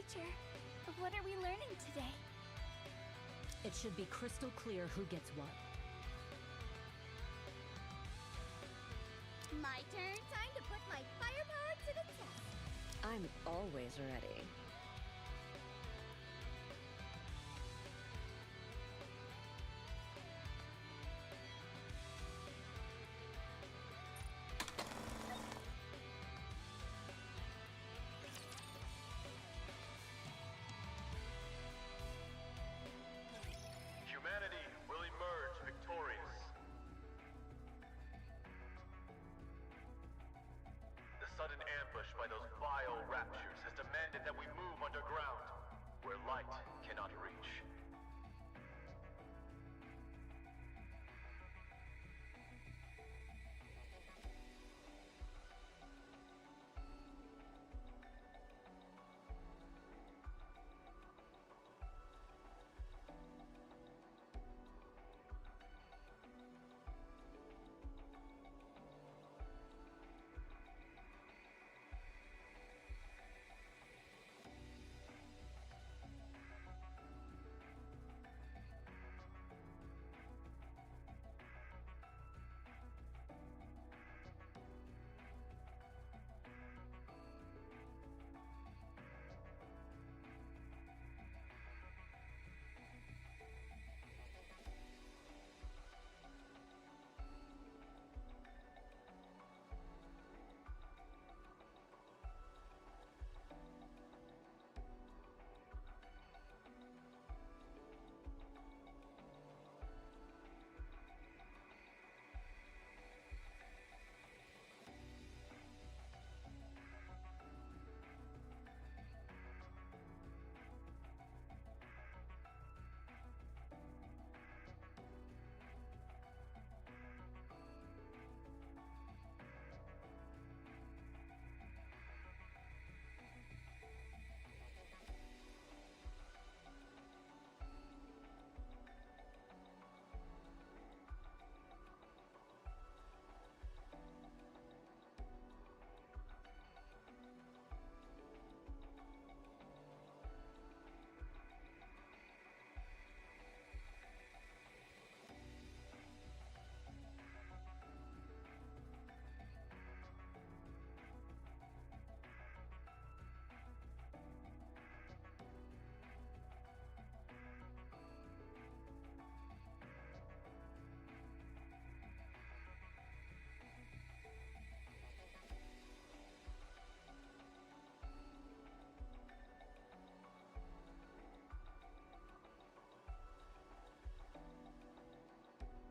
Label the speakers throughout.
Speaker 1: Teacher, what are we learning today?
Speaker 2: It should be crystal clear who gets what.
Speaker 1: My turn. Time to put my firepower to the test.
Speaker 3: I'm always ready.
Speaker 4: Humanity will emerge victorious. The sudden ambush by those vile raptures has demanded that we move underground, where light cannot reach.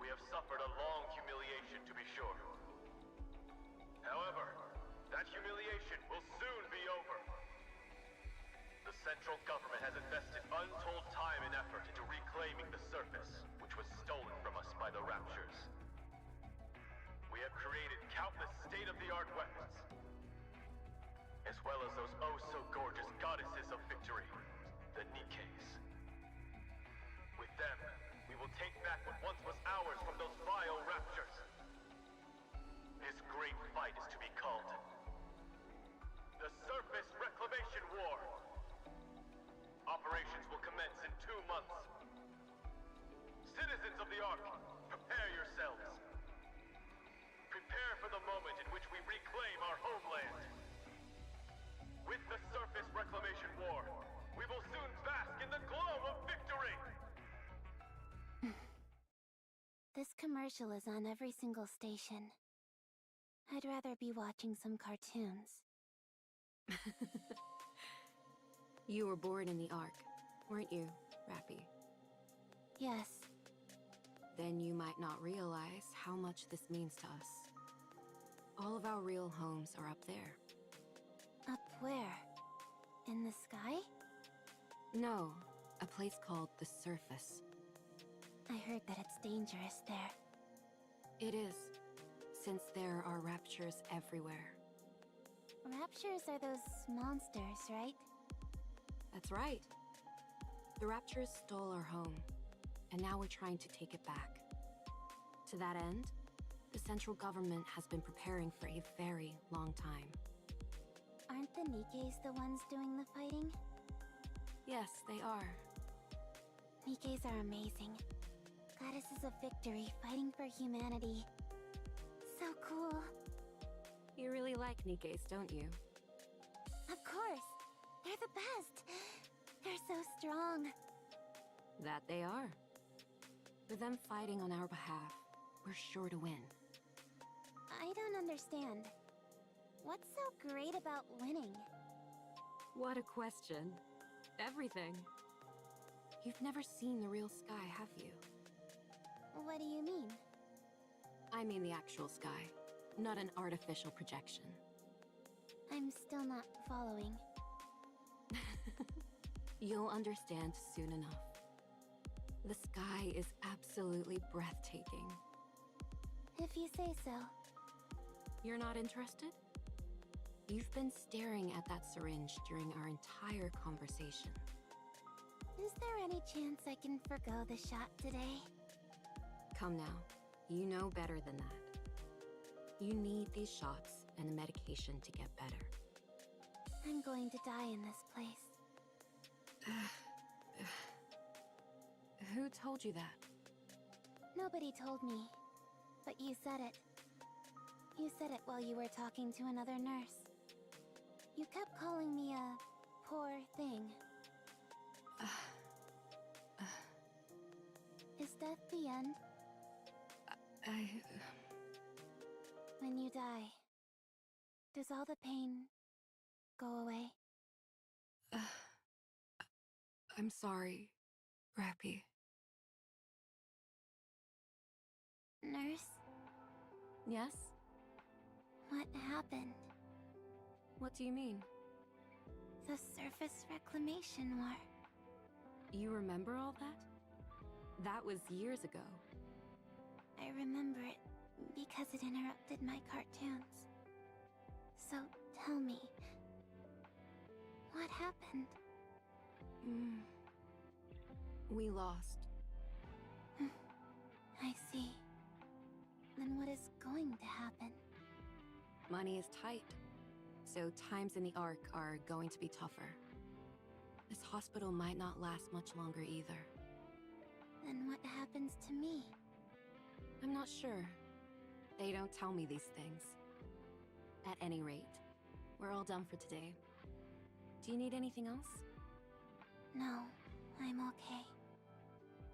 Speaker 4: We have suffered a long humiliation, to be sure. However, that humiliation will soon be over. The central government has invested untold time and effort into reclaiming the surface, which was stolen from us by the Raptures. We have created countless state-of-the-art weapons, as well as those oh-so-gorgeous goddesses of victory, the Nikkes. With them, we will take back what once was ours from those vile Raptures. This great fight is to be called the Surface Reclamation War. Operations will commence in 2 months. Citizens of the Ark, prepare yourselves. Prepare for the moment in which we reclaim our homeland. With the Surface Reclamation War, we will soon bask in the glow of victory!
Speaker 1: This commercial is on every single station. I'd rather be watching some cartoons.
Speaker 5: You were born in the Ark, weren't you, Rappy?
Speaker 1: Yes.
Speaker 5: Then you might not realize how much this means to us. All of our real homes are up there.
Speaker 1: Up where? In the sky?
Speaker 5: No, a place called the Surface.
Speaker 1: I heard that it's dangerous there.
Speaker 5: It is, since there are raptures everywhere.
Speaker 1: Raptures are those monsters, right?
Speaker 5: That's right. The raptures stole our home, and now we're trying to take it back. To that end, the central government has been preparing for a very long time.
Speaker 1: Aren't the Nikkes the ones doing the fighting?
Speaker 5: Yes, they are.
Speaker 1: Nikkes are amazing. Goddesses of victory fighting for humanity. So cool.
Speaker 5: You really like Nikkes, don't you?
Speaker 1: Of course. They're the best. They're so strong.
Speaker 5: That they are. With them fighting on our behalf, we're sure to win.
Speaker 1: I don't understand. What's so great about winning?
Speaker 5: What a question. Everything. You've never seen the real sky, have you?
Speaker 1: What do you mean?
Speaker 5: I mean the actual sky, not an artificial projection.
Speaker 1: I'm still not following.
Speaker 5: You'll understand soon enough. The sky is absolutely breathtaking.
Speaker 1: If you say so.
Speaker 5: You're not interested? You've been staring at that syringe during our entire conversation.
Speaker 1: Is there any chance I can forgo the shot today?
Speaker 5: Come now, you know better than that. You need these shots and the medication to get better.
Speaker 1: I'm going to die in this place.
Speaker 5: Who told you that?
Speaker 1: Nobody told me, but you said it. You said it while you were talking to another nurse. You kept calling me a poor thing. Is death the end? When you die, does all the pain go away?
Speaker 5: I'm sorry, Rappy.
Speaker 1: Nurse,
Speaker 5: Yes?
Speaker 1: what happened?
Speaker 5: What do you mean?
Speaker 1: The surface reclamation war.
Speaker 5: You remember all that? That was years ago.
Speaker 1: I remember it because it interrupted my cartoons. So tell me, what happened?
Speaker 5: We lost.
Speaker 1: I see. Then what is going to happen?
Speaker 5: Money is tight, so times in the Ark are going to be tougher. This hospital might not last much longer either.
Speaker 1: Then what happens to me?
Speaker 5: I'm not sure. They don't tell me these things. At any rate, we're all done for today. Do you need anything else?
Speaker 1: No, I'm okay.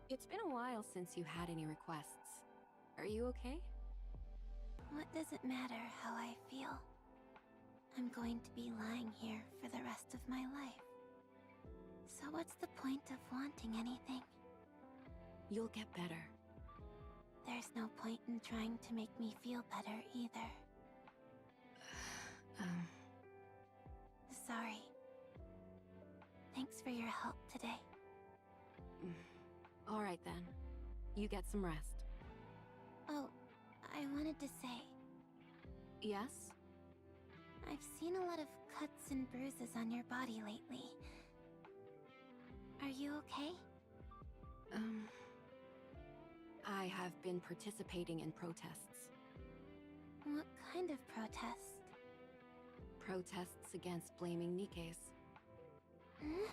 Speaker 5: It's been a while since you had any requests. Are you okay?
Speaker 1: What does it matter how I feel? I'm going to be lying here for the rest of my life. So what's the point of wanting anything?
Speaker 5: You'll get better.
Speaker 1: There's no point in trying to make me feel better either. Sorry. Thanks for your help today.
Speaker 5: All right then. You get some rest.
Speaker 1: Oh, I wanted to say,
Speaker 5: Yes?
Speaker 1: I've seen a lot of cuts and bruises on your body lately. Are you okay?
Speaker 5: I have been participating in protests.
Speaker 1: What kind of protest?
Speaker 5: Protests against blaming Nikkes.
Speaker 1: Huh?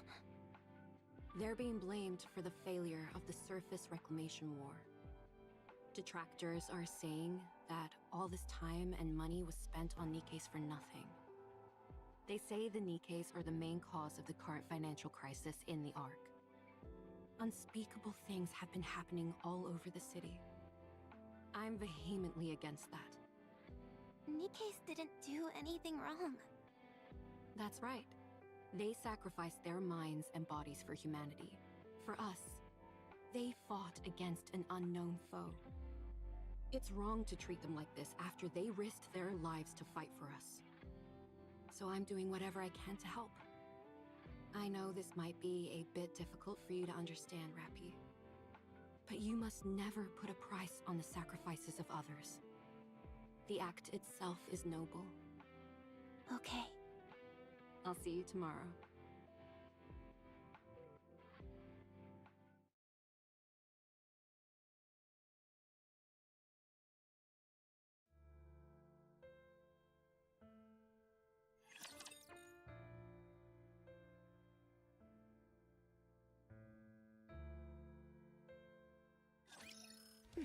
Speaker 5: They're being blamed for the failure of the surface reclamation war. Detractors are saying that all this time and money was spent on Nikkes for nothing. They say the Nikkes are the main cause of the current financial crisis in the Ark. Unspeakable things have been happening all over the city. I'm vehemently against that.
Speaker 1: Nikkes didn't do anything wrong.
Speaker 5: That's right. They sacrificed their minds and bodies for humanity. For us. They fought against an unknown foe. It's wrong to treat them like this after they risked their lives to fight for us. So I'm doing whatever I can to help. I know this might be a bit difficult for you to understand, Rappy. But you must never put a price on the sacrifices of others. The act itself is noble.
Speaker 1: Okay.
Speaker 5: I'll see you tomorrow.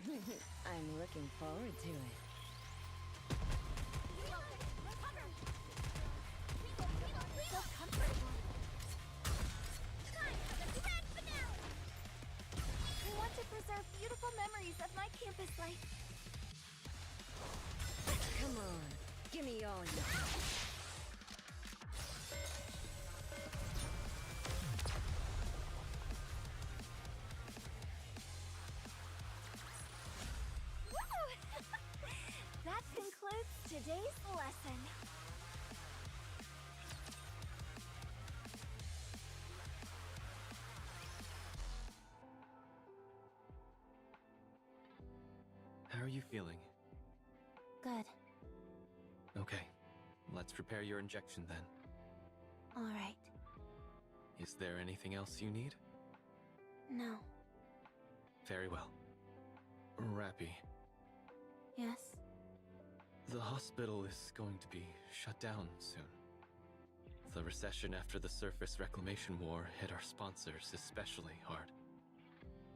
Speaker 3: I'm looking forward to it.
Speaker 1: So comfortable. Time for the grand finale! I want to preserve beautiful memories of my campus life.
Speaker 3: Come on, give me all you got.
Speaker 1: That concludes today's lesson.
Speaker 6: How are you feeling?
Speaker 1: Good.
Speaker 6: Okay, let's prepare your injection then.
Speaker 1: All right.
Speaker 6: Is there anything else you need?
Speaker 1: No.
Speaker 6: Very well. Rappy,
Speaker 1: Yes?
Speaker 6: the hospital is going to be shut down soon. The recession after the surface reclamation war hit our sponsors especially hard.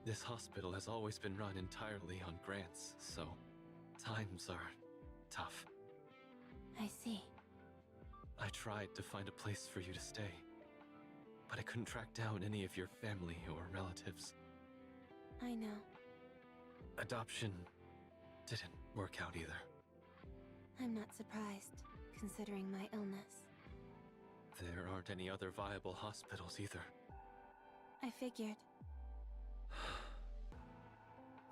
Speaker 6: This hospital has always been run entirely on grants, so times are tough.
Speaker 1: I see.
Speaker 6: I tried to find a place for you to stay, but I couldn't track down any of your family or relatives.
Speaker 1: I know.
Speaker 6: Adoption didn't work out either.
Speaker 1: I'm not surprised, considering my illness.
Speaker 6: There aren't any other viable hospitals either.
Speaker 1: I figured.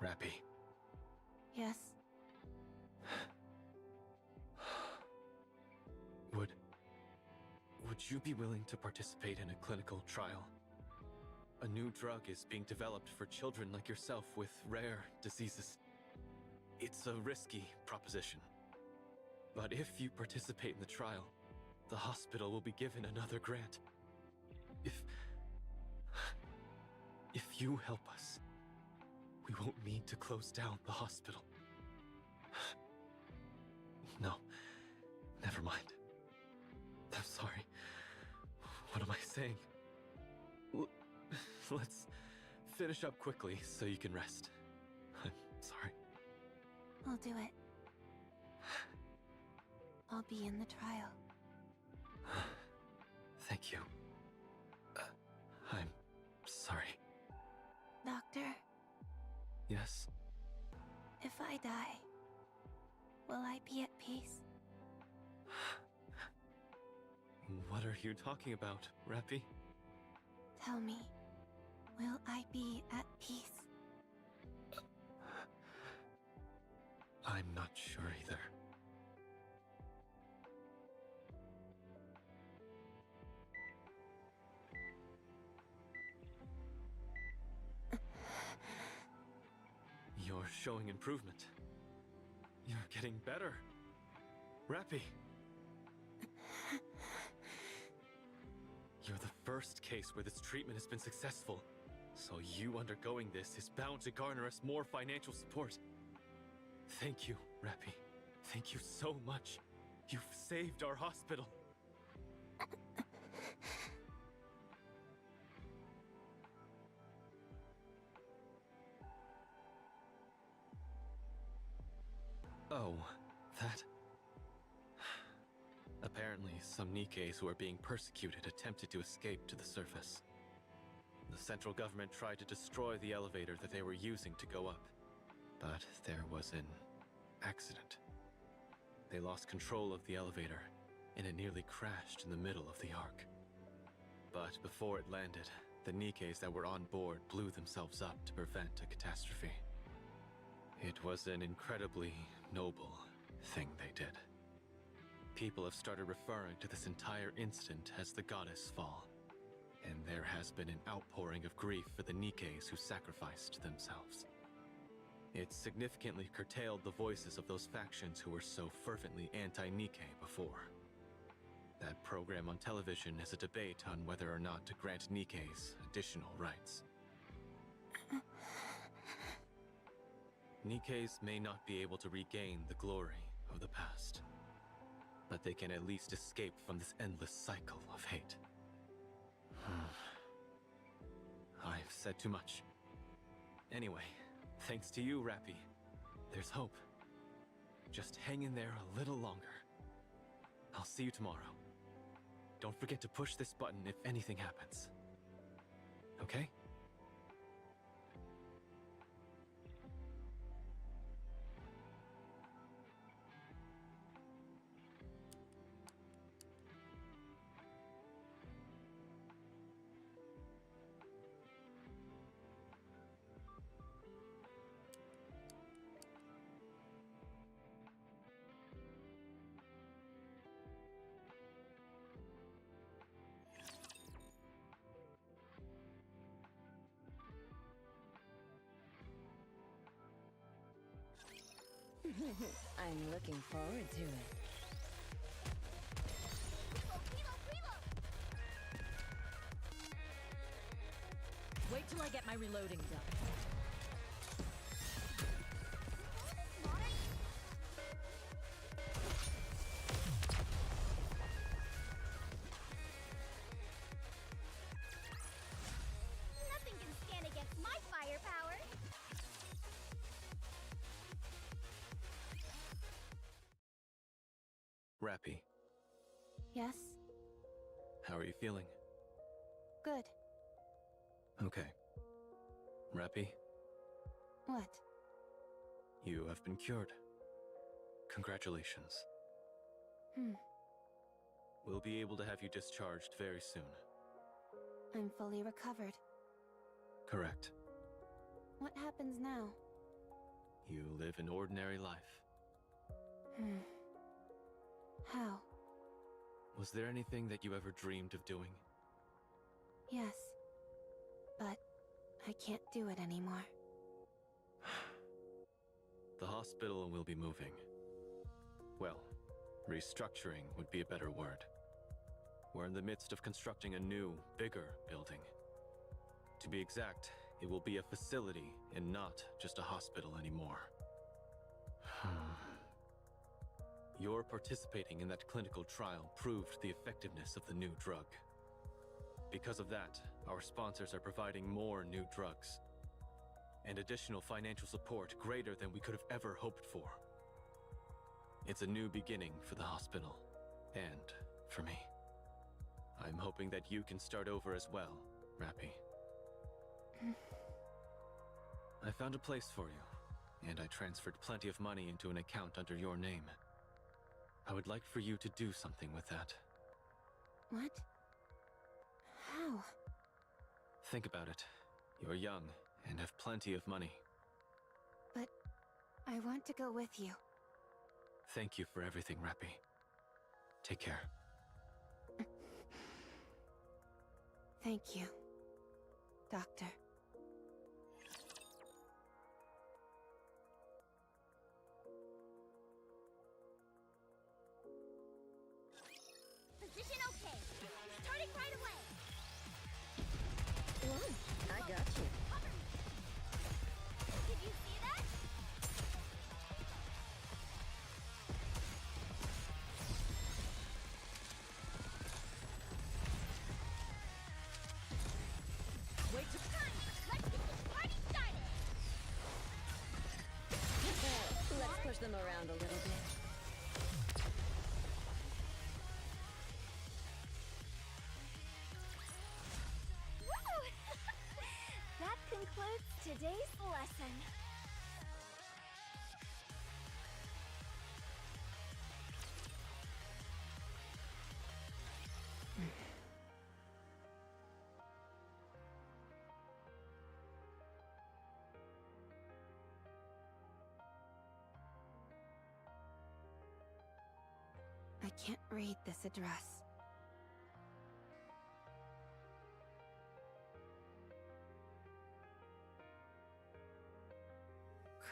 Speaker 6: Rappy,
Speaker 1: Yes?
Speaker 6: would you be willing to participate in a clinical trial? A new drug is being developed for children like yourself with rare diseases. It's a risky proposition. But if you participate in the trial, the hospital will be given another grant. If you help us, we won't need to close down the hospital. No, never mind. I'm sorry. What am I saying? Let's finish up quickly so you can rest. I'm sorry.
Speaker 1: I'll do it. I'll be in the trial.
Speaker 6: Thank you. I'm sorry.
Speaker 1: Doctor,
Speaker 6: Yes?
Speaker 1: if I die, will I be at peace?
Speaker 6: What are you talking about, Rappy?
Speaker 1: Tell me, will I be at peace?
Speaker 6: I'm not sure either. You're showing improvement. You're getting better. Rappy! You're the first case where this treatment has been successful, so you undergoing this is bound to garner us more financial support. Thank you, Rappy. Thank you so much. You've saved our hospital. Oh, that... Apparently, some Nikkes who are being persecuted attempted to escape to the surface. The central government tried to destroy the elevator that they were using to go up, but there was an accident. They lost control of the elevator, and it nearly crashed in the middle of the arc. But before it landed, the Nikkes that were on board blew themselves up to prevent a catastrophe. It was an incredibly noble thing they did. People have started referring to this entire incident as the Goddess Fall, and there has been an outpouring of grief for the Nikkes who sacrificed themselves. It significantly curtailed the voices of those factions who were so fervently anti-Nikke before. That program on television is a debate on whether or not to grant Nikkes additional rights. Nikkes may not be able to regain the glory of the past, but they can at least escape from this endless cycle of hate. I've said too much. Anyway, Thanks to you, Rappy. There's hope. Just hang in there a little longer. I'll see you tomorrow. Don't forget to push this button if anything happens. Okay?
Speaker 3: I'm looking forward to it.
Speaker 2: Wait till I get my reloading done.
Speaker 1: Nothing can stand against my firepower.
Speaker 6: Rappy,
Speaker 1: Yes,
Speaker 6: how are you feeling?
Speaker 1: good.
Speaker 6: Okay. Rappy,
Speaker 1: What?
Speaker 6: you have been cured. Congratulations. We'll be able to have you discharged very soon.
Speaker 1: I'm fully recovered.
Speaker 6: Correct.
Speaker 1: What happens now?
Speaker 6: You live an ordinary life.
Speaker 1: How?
Speaker 6: Was there anything that you ever dreamed of doing?
Speaker 1: Yes. But I can't do it anymore.
Speaker 6: The hospital will be moving. Well, restructuring would be a better word. We're in the midst of constructing a new, bigger building. To be exact, it will be a facility and not just a hospital anymore. Your participating in that clinical trial proved the effectiveness of the new drug. Because of that, our sponsors are providing more new drugs and additional financial support greater than we could have ever hoped for. It's a new beginning for the hospital, and for me. I'm hoping that you can start over as well, Rappy. I found a place for you, and I transferred plenty of money into an account under your name. I would like for you to do something with that.
Speaker 1: What? How?
Speaker 6: Think about it. You're young and have plenty of money.
Speaker 1: But I want to go with you.
Speaker 6: Thank you for everything, Rappy. Take care.
Speaker 1: Thank you, Doctor.
Speaker 7: Position okay. Starting right away.
Speaker 3: I got you.
Speaker 7: Cover me. Did you see that?
Speaker 2: Wait till...
Speaker 7: Time. Let's get this party started.
Speaker 3: Let's push them around a little bit.
Speaker 7: Woo! That concludes today's lesson.
Speaker 1: I can't read this address.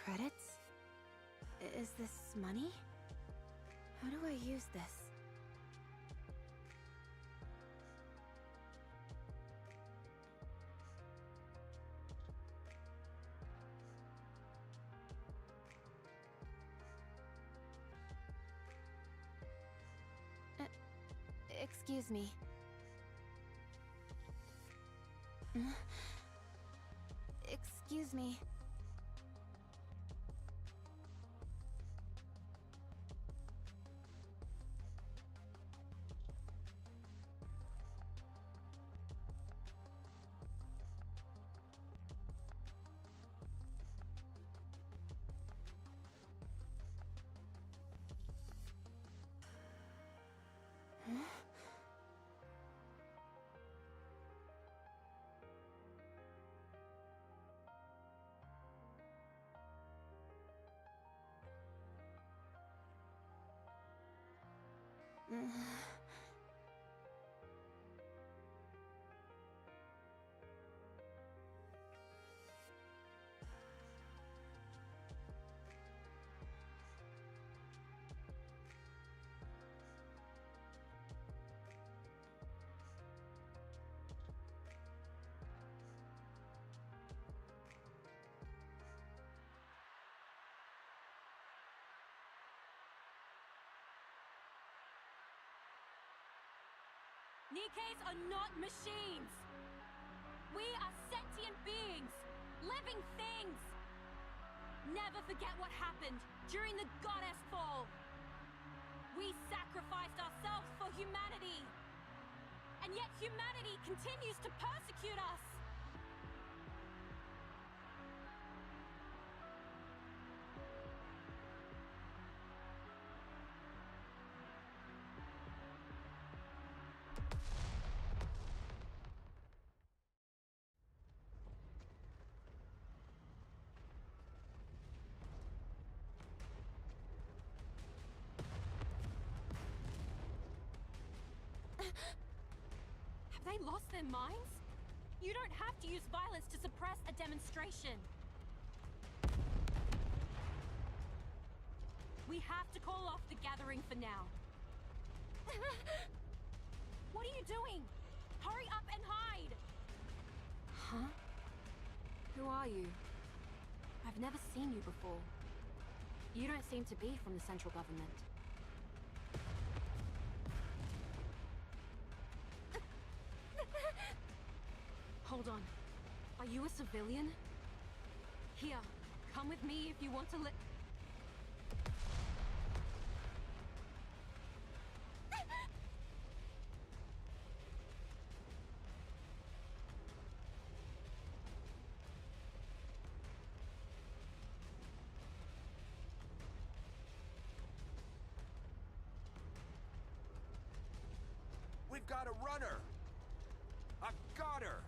Speaker 1: Credits? Is this money? How do I use this? Excuse me. Excuse me.
Speaker 5: Nikkes are not machines! We are sentient beings! Living things! Never forget what happened during the goddess fall! We sacrificed ourselves for humanity! And yet humanity continues to persecute us! Have they lost their minds? You don't have to use violence to suppress a demonstration. We have to call off the gathering for now. What are you doing? Hurry up and hide! Huh? Who are you? I've never seen you before. You don't seem to be from the central government. Hold on. Are you a civilian? Here, come with me if you want to live.
Speaker 8: We've got a runner! I've got her!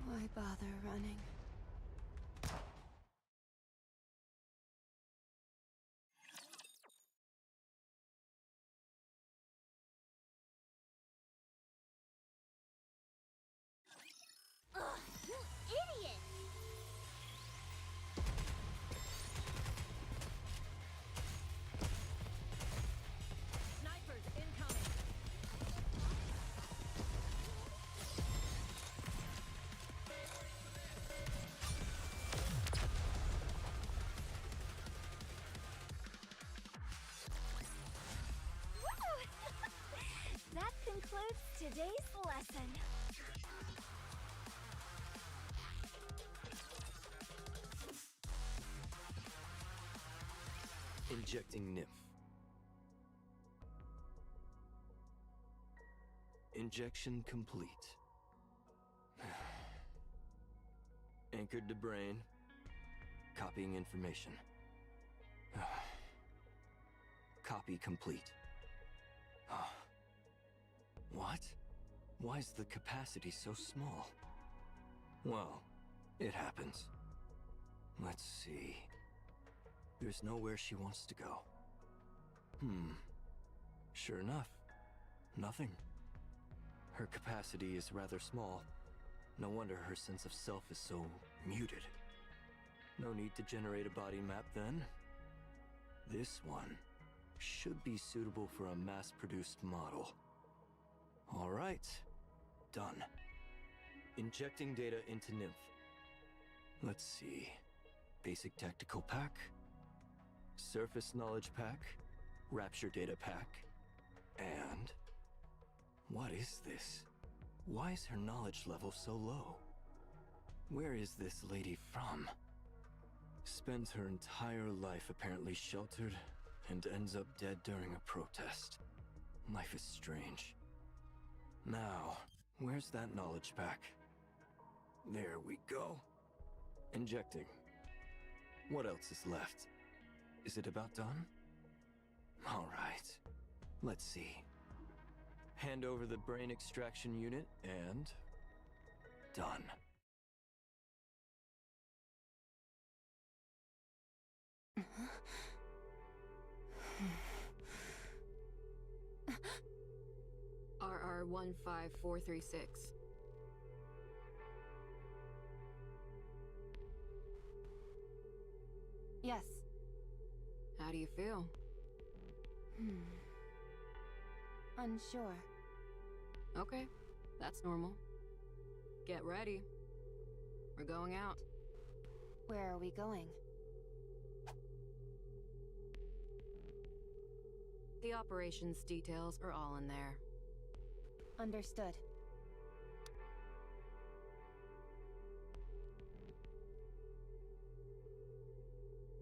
Speaker 5: Why bother running?
Speaker 7: Ugh, you idiot!
Speaker 2: Snipers incoming!
Speaker 7: Woo! That concludes today's lesson.
Speaker 9: Injecting nymph. Injection complete. Anchored to brain. Copying information. Copy complete. What? Why is the capacity so small? Well, it happens. Let's see. There's nowhere she wants to go. Sure enough. Nothing. Her capacity is rather small. No wonder her sense of self is so muted. No need to generate a body map then. This one should be suitable for a mass-produced model. All right. Done. Injecting data into nymph. Let's see. Basic tactical pack. Surface knowledge pack. Rapture data pack. And... what is this? Why is her knowledge level so low? Where is this lady from? Spends her entire life apparently sheltered and ends up dead during a protest. Life is strange. Now, where's that knowledge pack? There we go. Injecting. What else is left? Is it about done? All right. Let's see. hand over the brain extraction unit, and done.
Speaker 5: RR 15436.
Speaker 1: Yes.
Speaker 5: How do you feel?
Speaker 1: Unsure.
Speaker 5: Okay, that's normal. Get ready. We're going out.
Speaker 1: Where are we going?
Speaker 5: The operations details are all in there.
Speaker 1: Understood.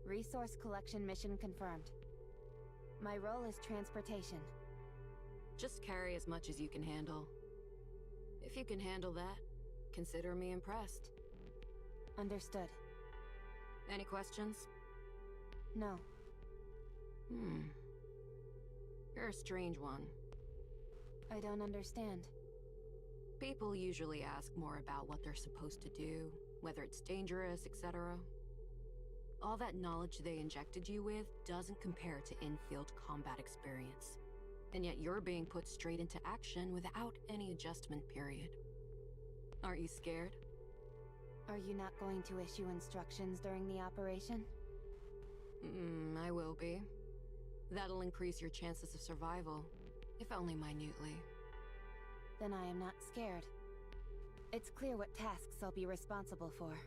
Speaker 1: Resource collection mission confirmed. My role is transportation.
Speaker 5: Just carry as much as you can handle. If you can handle that, consider me impressed.
Speaker 1: Understood.
Speaker 5: Any questions?
Speaker 1: No.
Speaker 5: You're a strange one.
Speaker 1: I don't understand.
Speaker 5: People usually ask more about what they're supposed to do, whether it's dangerous, etc. All that knowledge they injected you with doesn't compare to in-field combat experience. And yet you're being put straight into action without any adjustment period. Aren't you scared?
Speaker 1: Are you not going to issue instructions during the operation?
Speaker 5: I will be. That'll increase your chances of survival, if only minutely.
Speaker 1: Then I am not scared. It's clear what tasks I'll be responsible for.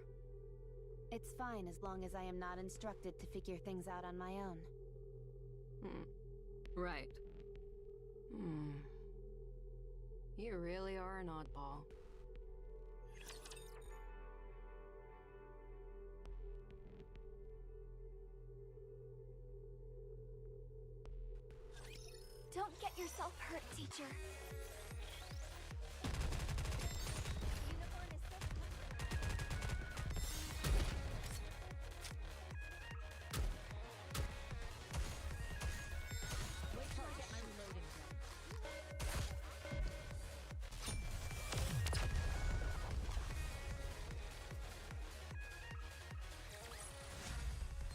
Speaker 1: It's fine as long as I am not instructed to figure things out on my own.
Speaker 5: Right. You really are an oddball.
Speaker 7: Don't get yourself hurt, teacher. Unicorn is
Speaker 2: Wait till I get my reloading done.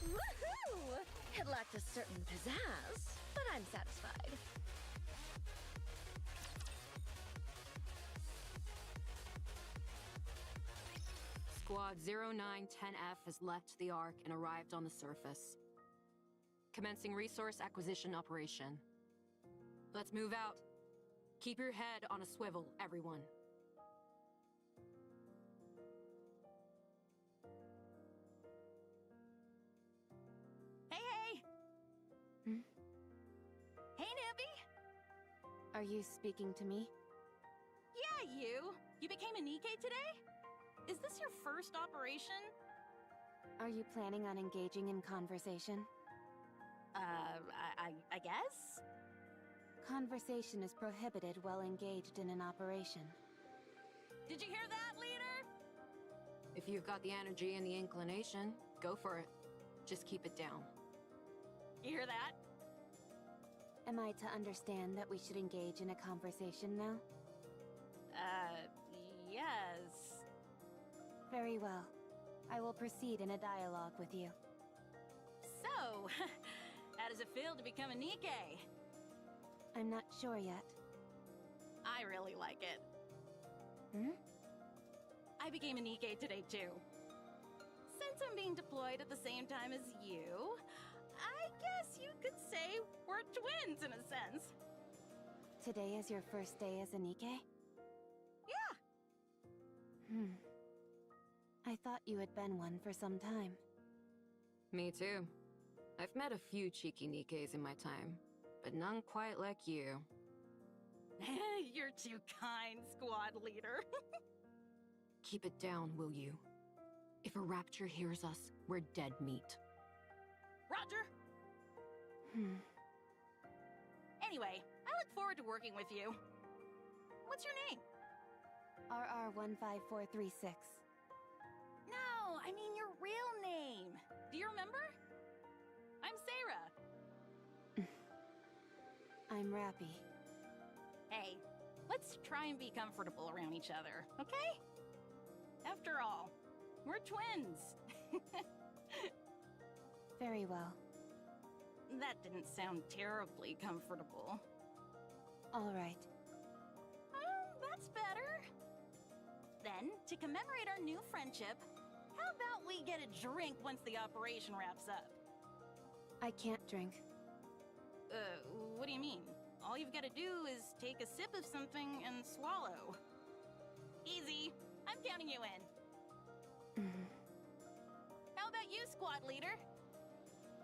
Speaker 3: Woohoo! It lacked a certain pizzazz, but I'm satisfied.
Speaker 5: Squad 0910F has left the Ark and arrived on the surface. Commencing resource acquisition operation. Let's move out. Keep your head on a swivel, everyone.
Speaker 7: Hey! Hey, newbie!
Speaker 1: Are you speaking to me?
Speaker 7: Yeah, you! You became a Nikke today? Is this your first operation?
Speaker 1: Are you planning on engaging in conversation?
Speaker 7: I guess?
Speaker 1: Conversation is prohibited while engaged in an operation.
Speaker 7: Did you hear that, leader?
Speaker 5: If you've got the energy and the inclination, go for it. Just keep it down.
Speaker 7: You hear that?
Speaker 1: Am I to understand that we should engage in a conversation now?
Speaker 7: Yes.
Speaker 1: Very well. I will proceed in a dialogue with you.
Speaker 7: So, how does it feel to become a Nikke?
Speaker 1: I'm not sure yet.
Speaker 7: I really like it. I became a Nikke today, too. Since I'm being deployed at the same time as you, I guess you could say we're twins in a sense.
Speaker 1: Today is your first day as a Nikke?
Speaker 7: Yeah.
Speaker 1: I thought you had been one for some time.
Speaker 5: Me too. I've met a few cheeky Nikkes in my time, but none quite like you.
Speaker 7: You're too kind, squad leader.
Speaker 5: Keep it down, will you? If a rapture hears us, we're dead meat.
Speaker 7: Roger! Anyway, I look forward to working with you. What's your name?
Speaker 1: RR15436.
Speaker 7: No, I mean your real name. Do you remember? I'm Sarah.
Speaker 1: I'm Rappy.
Speaker 7: Hey, let's try and be comfortable around each other, okay? After all, we're twins.
Speaker 1: Very well.
Speaker 7: That didn't sound terribly comfortable.
Speaker 1: All right.
Speaker 7: That's better. Then, to commemorate our new friendship, how about we get a drink once the operation wraps up?
Speaker 1: I can't drink.
Speaker 7: What do you mean? All you've got to do is take a sip of something and swallow. Easy. I'm counting you in. How about you, squad leader?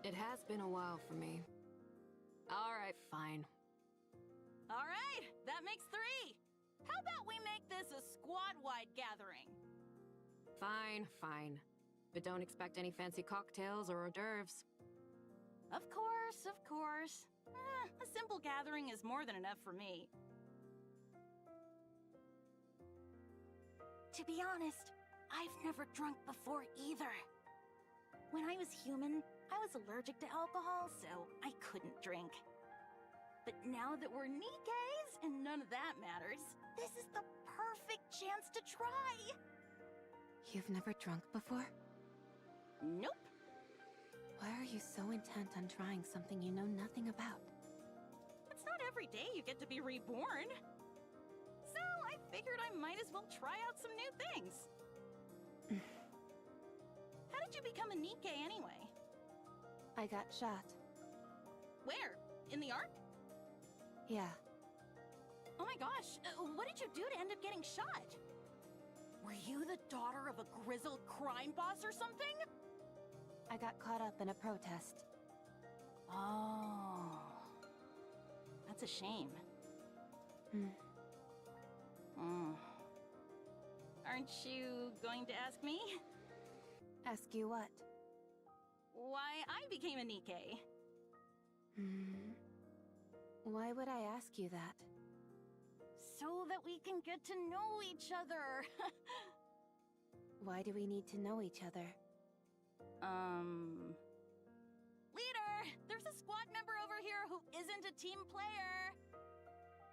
Speaker 5: It has been a while for me. Alright, fine.
Speaker 7: Alright, that makes 3. How about we make this a squad-wide gathering?
Speaker 5: Fine, fine. But don't expect any fancy cocktails or hors d'oeuvres.
Speaker 7: Of course, of course. A simple gathering is more than enough for me. To be honest, I've never drunk before either. When I was human, I was allergic to alcohol, so I couldn't drink. But now that we're Nikkes and none of that matters, this is the perfect chance to try!
Speaker 1: You've never drunk before?
Speaker 7: Nope.
Speaker 1: Why are you so intent on trying something you know nothing about?
Speaker 7: It's not every day you get to be reborn. So I figured I might as well try out some new things. How did you become a Nikke anyway?
Speaker 1: I got shot.
Speaker 7: Where? In the Ark?
Speaker 1: Yeah.
Speaker 7: Oh my gosh, what did you do to end up getting shot? Were you the daughter of a grizzled crime boss or something?
Speaker 1: I got caught up in a protest.
Speaker 7: Oh. That's a shame. Aren't you going to ask me?
Speaker 1: Ask you what?
Speaker 7: Why I became a Nikke.
Speaker 1: Why would I ask you that?
Speaker 7: So that we can get to know each other.
Speaker 1: Why do we need to know each other?
Speaker 7: Leader! There's a squad member over here who isn't a team player!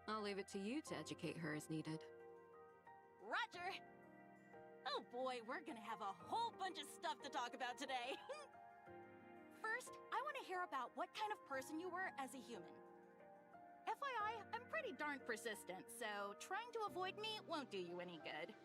Speaker 5: I'll leave it to you to educate her as needed.
Speaker 7: Roger! Oh boy, we're gonna have a whole bunch of stuff to talk about today. First, I want to hear about what kind of person you were as a human. FYI, I'm pretty darn persistent, so trying to avoid me won't do you any good.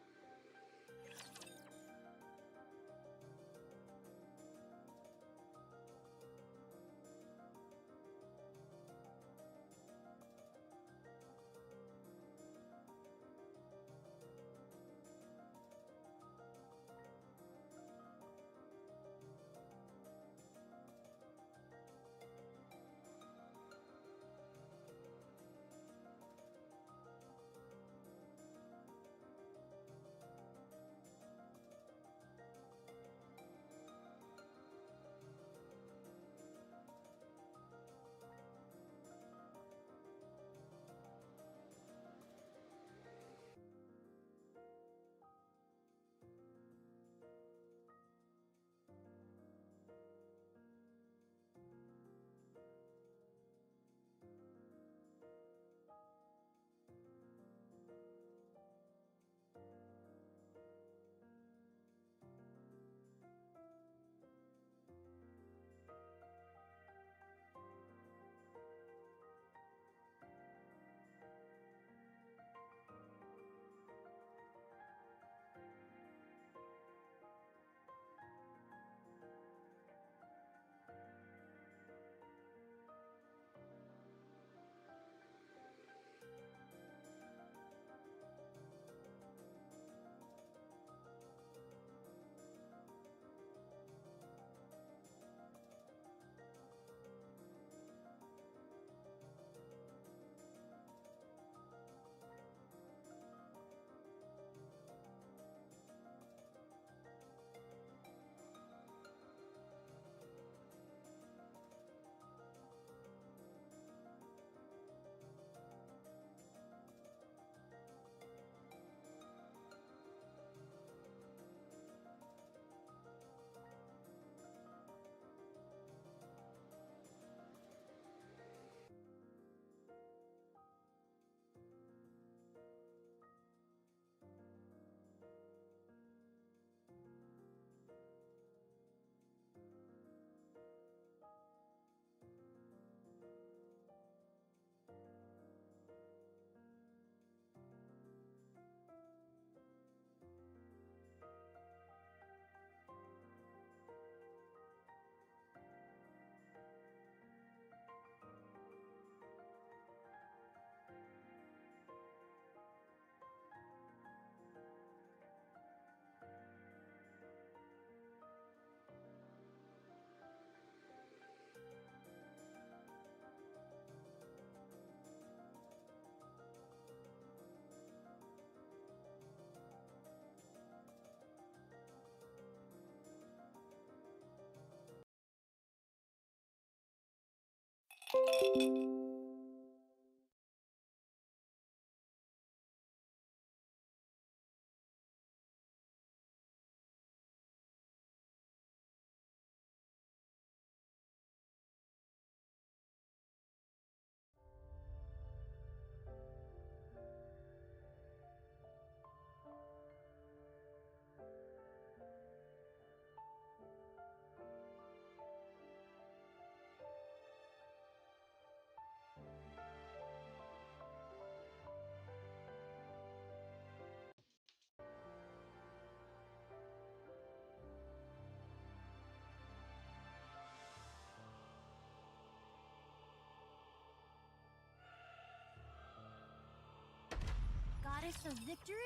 Speaker 10: Goddess of victory,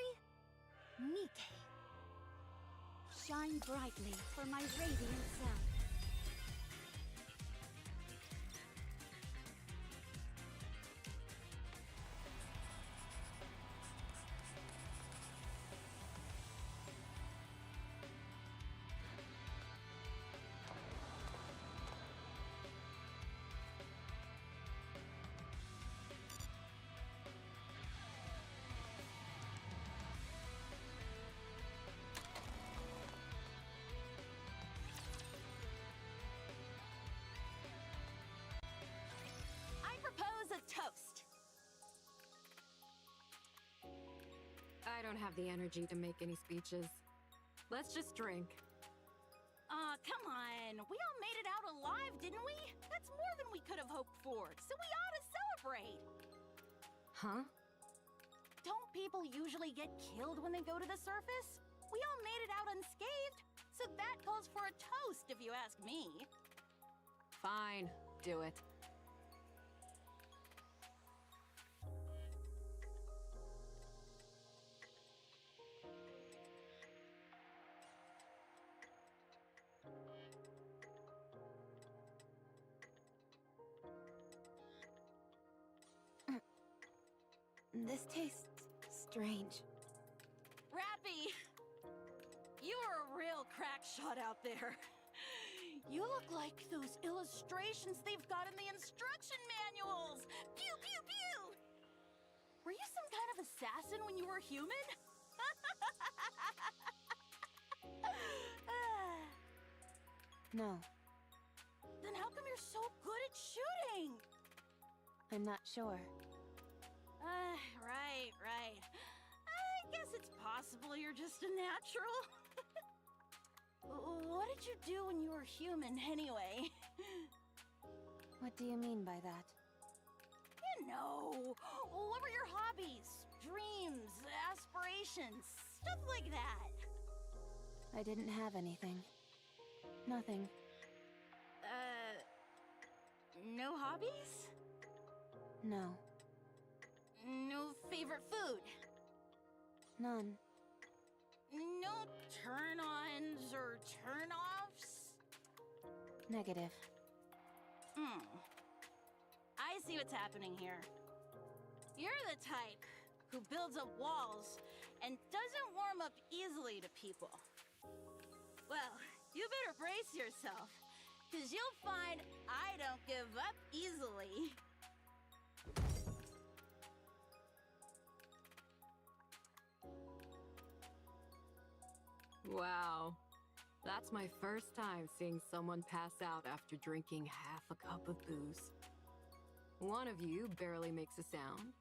Speaker 10: Nikke. Shine brightly for my radiant self.
Speaker 7: Toast.
Speaker 5: I don't have the energy to make any speeches. Let's just drink.
Speaker 7: Aw, come on. We all made it out alive, didn't we? That's more than we could have hoped for, so we ought to celebrate.
Speaker 5: Huh?
Speaker 7: Don't people usually get killed when they go to the surface? We all made it out unscathed, so that calls for a toast, if you ask me.
Speaker 5: Fine, do it.
Speaker 1: This tastes strange.
Speaker 7: Rappy! You are a real crack shot out there. You look like those illustrations they've got in the instruction manuals! Pew, pew, pew! Were you some kind of assassin when you were human?
Speaker 1: No,
Speaker 7: Then how come you're so good at shooting?
Speaker 1: I'm not sure.
Speaker 7: Right. I guess it's possible you're just a natural. What did you do when you were human, anyway?
Speaker 1: What do you mean by that?
Speaker 7: You know, what were your hobbies, dreams, aspirations, stuff like that?
Speaker 1: I didn't have anything. Nothing.
Speaker 7: No hobbies?
Speaker 1: No.
Speaker 7: No favorite food?
Speaker 1: None.
Speaker 7: No turn-ons or turn-offs?
Speaker 1: Negative.
Speaker 7: I see what's happening here. You're the type who builds up walls and doesn't warm up easily to people. Well, you better brace yourself, because you'll find I don't give up easily.
Speaker 5: Wow. That's my first time seeing someone pass out after drinking half a cup of booze. One of you barely makes a sound,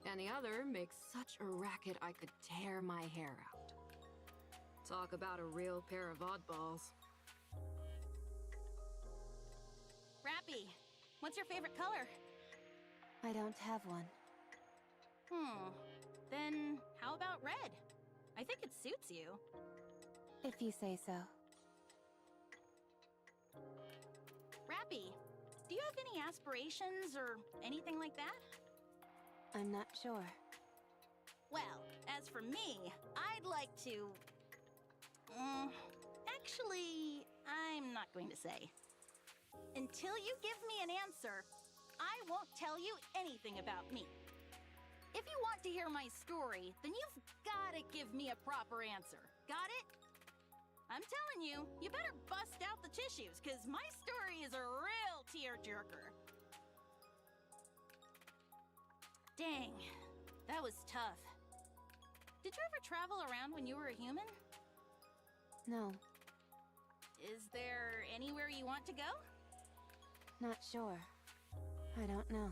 Speaker 5: and the other makes such a racket I could tear my hair out. Talk about a real pair of oddballs.
Speaker 7: Rappy, what's your favorite color?
Speaker 1: I don't have one.
Speaker 7: Then how about red? I think it suits you.
Speaker 1: If you say so.
Speaker 7: Rappy, do you have any aspirations or anything like that?
Speaker 1: I'm not sure.
Speaker 7: Well, as for me, I'd like to... actually, I'm not going to say. Until you give me an answer, I won't tell you anything about me. If you want to hear my story, then you've gotta give me a proper answer. Got it? I'm telling you, you better bust out the tissues, because my story is a real tearjerker. Dang, that was tough. Did you ever travel around when you were a human?
Speaker 1: No,
Speaker 7: Is there anywhere you want to go?
Speaker 1: not sure. I don't know.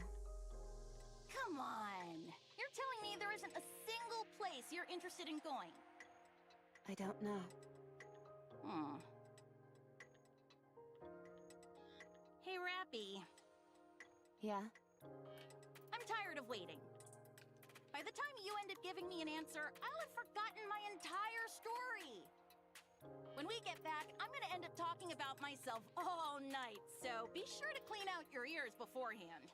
Speaker 7: Come on! You're telling me there isn't a single place you're interested in going?
Speaker 1: I don't know.
Speaker 7: Hey, Rappy.
Speaker 1: Yeah?
Speaker 7: I'm tired of waiting. By the time you end up giving me an answer, I'll have forgotten my entire story. When we get back, I'm gonna end up talking about myself all night, so be sure to clean out your ears beforehand.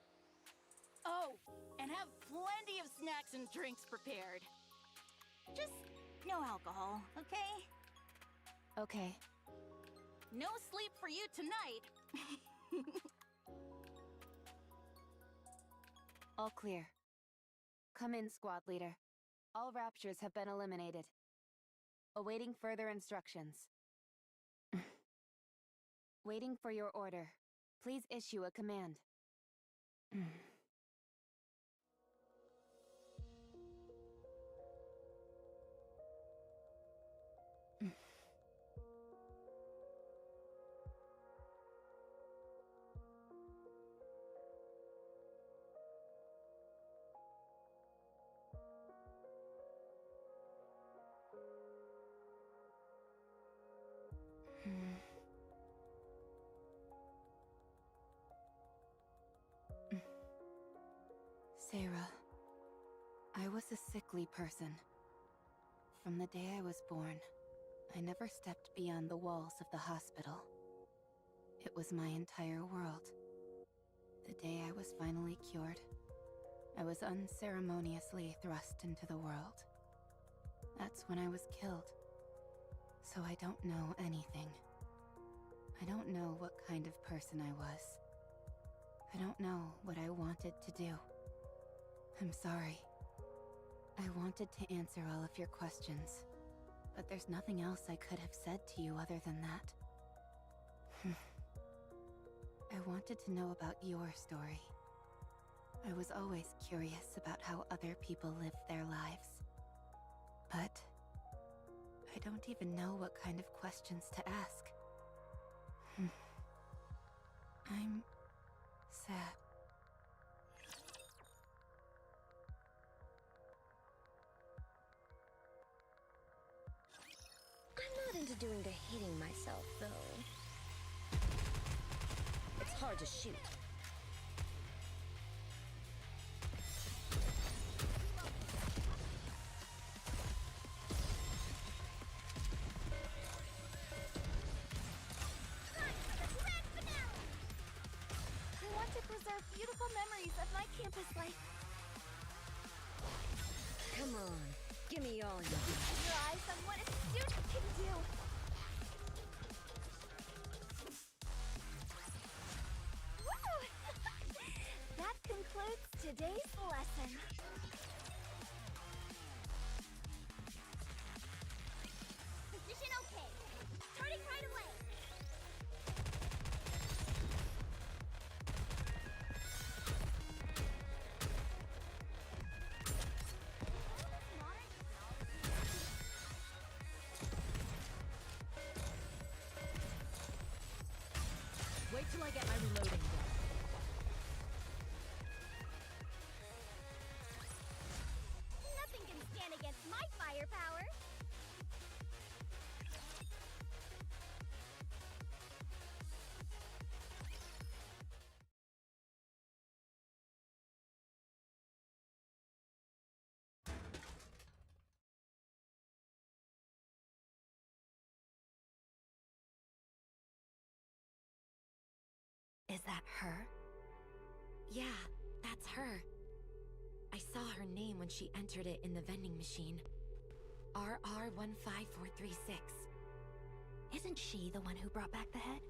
Speaker 7: Oh, and have plenty of snacks and drinks prepared. Just no alcohol, okay?
Speaker 1: Okay.
Speaker 7: No sleep for you tonight.
Speaker 1: All clear. Come in, squad leader. All raptures have been eliminated. Awaiting further instructions. Waiting for your order. Please issue a command. Sarah, I was a sickly person. From the day I was born, I never stepped beyond the walls of the hospital. It was my entire world. The day I was finally cured, I was unceremoniously thrust into the world. That's when I was killed. So I don't know anything. I don't know what kind of person I was. I don't know what I wanted to do. I'm sorry. I wanted to answer all of your questions, but there's nothing else I could have said to you other than that. I wanted to know about your story. I was always curious about how other people lived their lives. But I don't even know what kind of questions to ask. I'm sad.
Speaker 3: I'm not into doing the hitting myself, though. It's hard to shoot.
Speaker 10: I want to preserve beautiful memories of my campus life.
Speaker 3: Come on, give me all you got.
Speaker 10: Your eyes on what a student can do. Woo! That concludes today's lesson. Position okay. Starting right away.
Speaker 2: Wait till I get my reloading done.
Speaker 10: Nothing can stand against my firepower.
Speaker 5: Is that her? Yeah, that's her. I saw her name when she entered it in the vending machine. RR15436.
Speaker 10: Isn't she the one who brought back the head?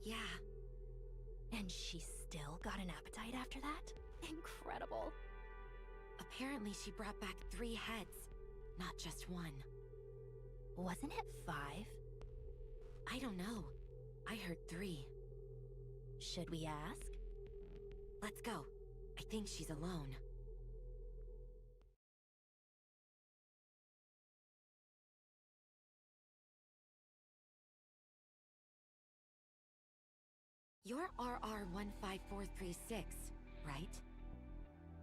Speaker 5: Yeah.
Speaker 10: And she still got an appetite after that? Incredible.
Speaker 5: Apparently she brought back 3 heads, not just 1.
Speaker 10: Wasn't it 5?
Speaker 5: I don't know. I heard 3.
Speaker 10: Should we ask?
Speaker 5: Let's go. I think she's alone.
Speaker 2: You're RR15436, right?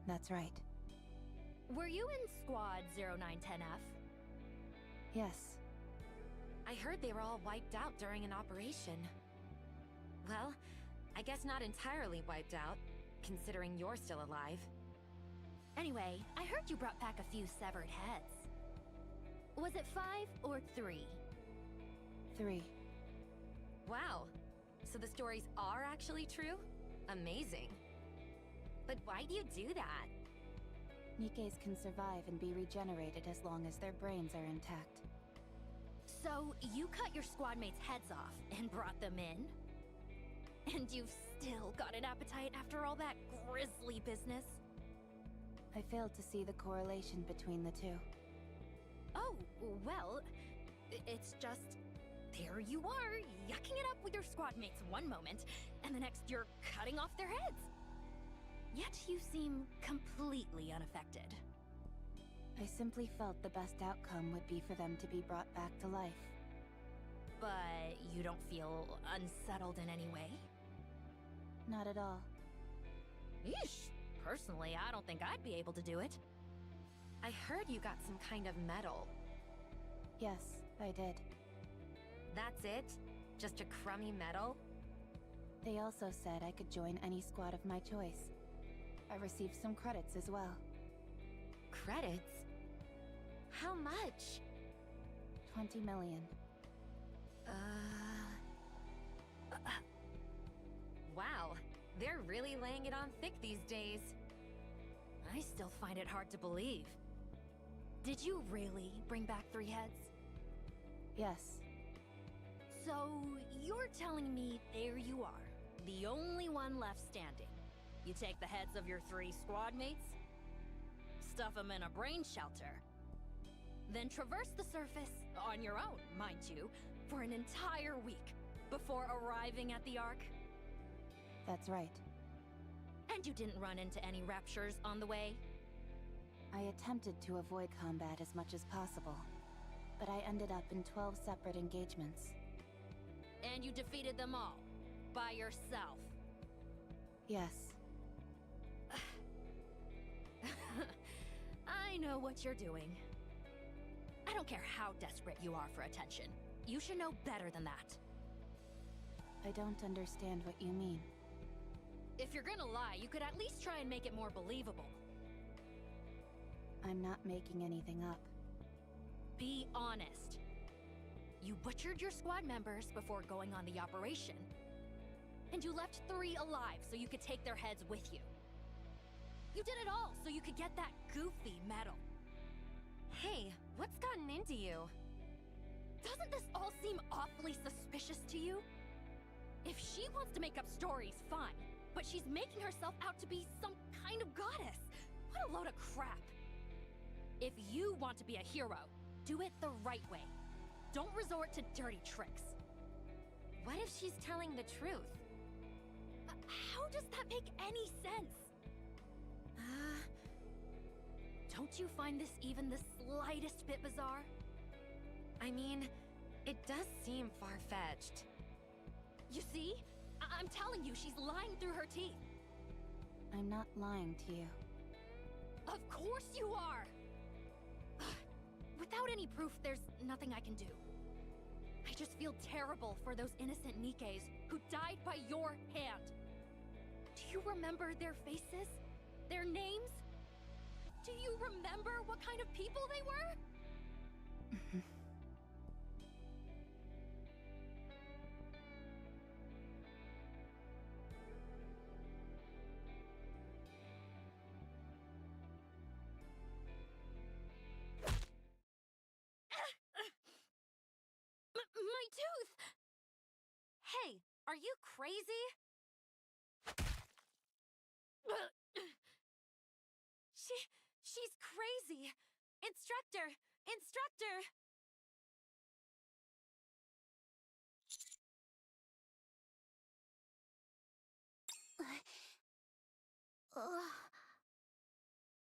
Speaker 1: That's right.
Speaker 10: Were you in Squad 0910F?
Speaker 1: Yes.
Speaker 2: I heard they were all wiped out during an operation. Well, I guess not entirely wiped out, considering you're still alive.
Speaker 10: Anyway, I heard you brought back a few severed heads. Was it 5 or 3?
Speaker 1: 3.
Speaker 2: Wow. So the stories are actually true? Amazing. But why do you do that?
Speaker 1: Nikkes can survive and be regenerated as long as their brains are intact.
Speaker 10: So, you cut your squad mates' heads off and brought them in? And you've still got an appetite after all that grisly business?
Speaker 1: I failed to see the correlation between the two.
Speaker 10: Oh, well, it's just... There you are, yucking it up with your squad mates one moment, and the next you're cutting off their heads. Yet you seem completely unaffected.
Speaker 1: I simply felt the best outcome would be for them to be brought back to life.
Speaker 10: But you don't feel unsettled in any way?
Speaker 1: Not at all.
Speaker 10: Eesh. Personally, I don't think I'd be able to do it.
Speaker 2: I heard you got some kind of medal.
Speaker 1: Yes, I did.
Speaker 2: That's it? Just a crummy medal?
Speaker 1: They also said I could join any squad of my choice. I received some credits as well.
Speaker 2: Credits? How much?
Speaker 1: 20 million.
Speaker 2: Wow, they're really laying it on thick these days.
Speaker 10: I still find it hard to believe. Did you really bring back 3 heads?
Speaker 1: Yes.
Speaker 10: So, you're telling me there you are, the only one left standing. You take the heads of your 3 squad mates, stuff them in a brain shelter, then traverse the surface, on your own, mind you, for an entire week before arriving at the Ark?
Speaker 1: That's right.
Speaker 10: And you didn't run into any raptures on the way?
Speaker 1: I attempted to avoid combat as much as possible, but I ended up in 12 separate engagements.
Speaker 10: And you defeated them all, by yourself?
Speaker 1: Yes.
Speaker 10: I know what you're doing. I don't care how desperate you are for attention. You should know better than that.
Speaker 1: I don't understand what you mean.
Speaker 10: If you're gonna lie, you could at least try and make it more believable.
Speaker 1: I'm not making anything up.
Speaker 10: Be honest. You butchered your squad members before going on the operation. And you left 3 alive so you could take their heads with you. You did it all so you could get that goofy medal.
Speaker 2: Hey, what's gotten into you?
Speaker 10: Doesn't this all seem awfully suspicious to you? If she wants to make up stories, fine. But she's making herself out to be some kind of goddess. What a load of crap. If you want to be a hero, do it the right way. Don't resort to dirty tricks.
Speaker 2: What if she's telling the truth?
Speaker 10: How does that make any sense? Don't you find this even the slightest bit bizarre?
Speaker 2: I mean, it does seem far-fetched.
Speaker 10: You see? I'm telling you, she's lying through her teeth.
Speaker 1: I'm not lying to you.
Speaker 10: Of course you are! Without any proof, there's nothing I can do. I just feel terrible for those innocent Nikkes who died by your hand. Do you remember their faces? Their names? Do you remember what kind of people they were? My tooth!
Speaker 2: Hey, are you crazy? She's crazy! Instructor! Instructor!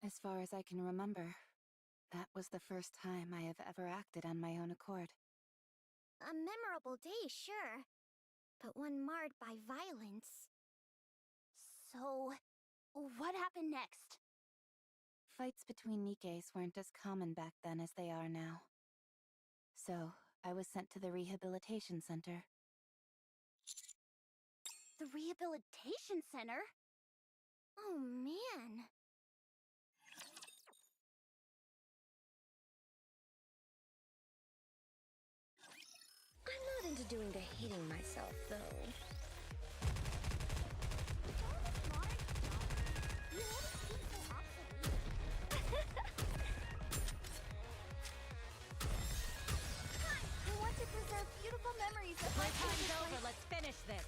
Speaker 1: As far as I can remember, that was the first time I have ever acted on my own accord.
Speaker 3: A memorable day, sure. but one marred by violence. So, what happened next?
Speaker 1: Fights between Nikkes weren't as common back then as they are now. So, I was sent to the rehabilitation center.
Speaker 3: The rehabilitation center? Oh man. I'm not into doing the hitting myself, though. I want to preserve beautiful memories of my
Speaker 10: Time's over, let's finish this.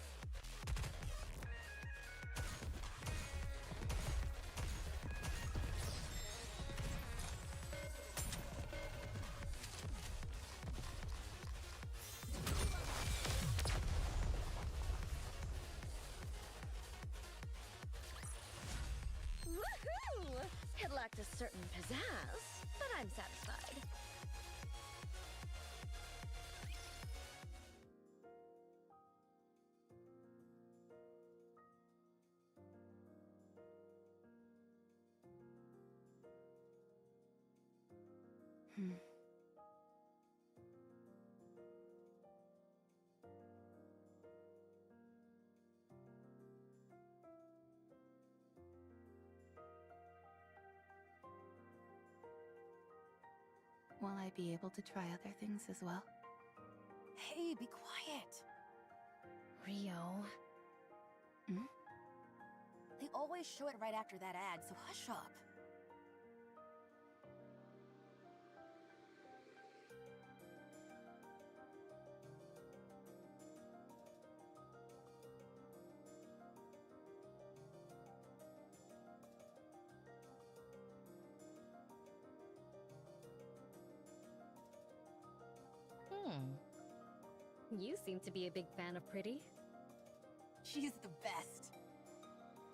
Speaker 3: Woohoo! It lacked a certain pizzazz, but I'm satisfied.
Speaker 1: Will I be able to try other things as well?
Speaker 7: Hey, be quiet.
Speaker 3: Rio.
Speaker 7: They always show it right after that ad, so hush up.
Speaker 10: You seem to be a big fan of Pretty.
Speaker 7: She's the best.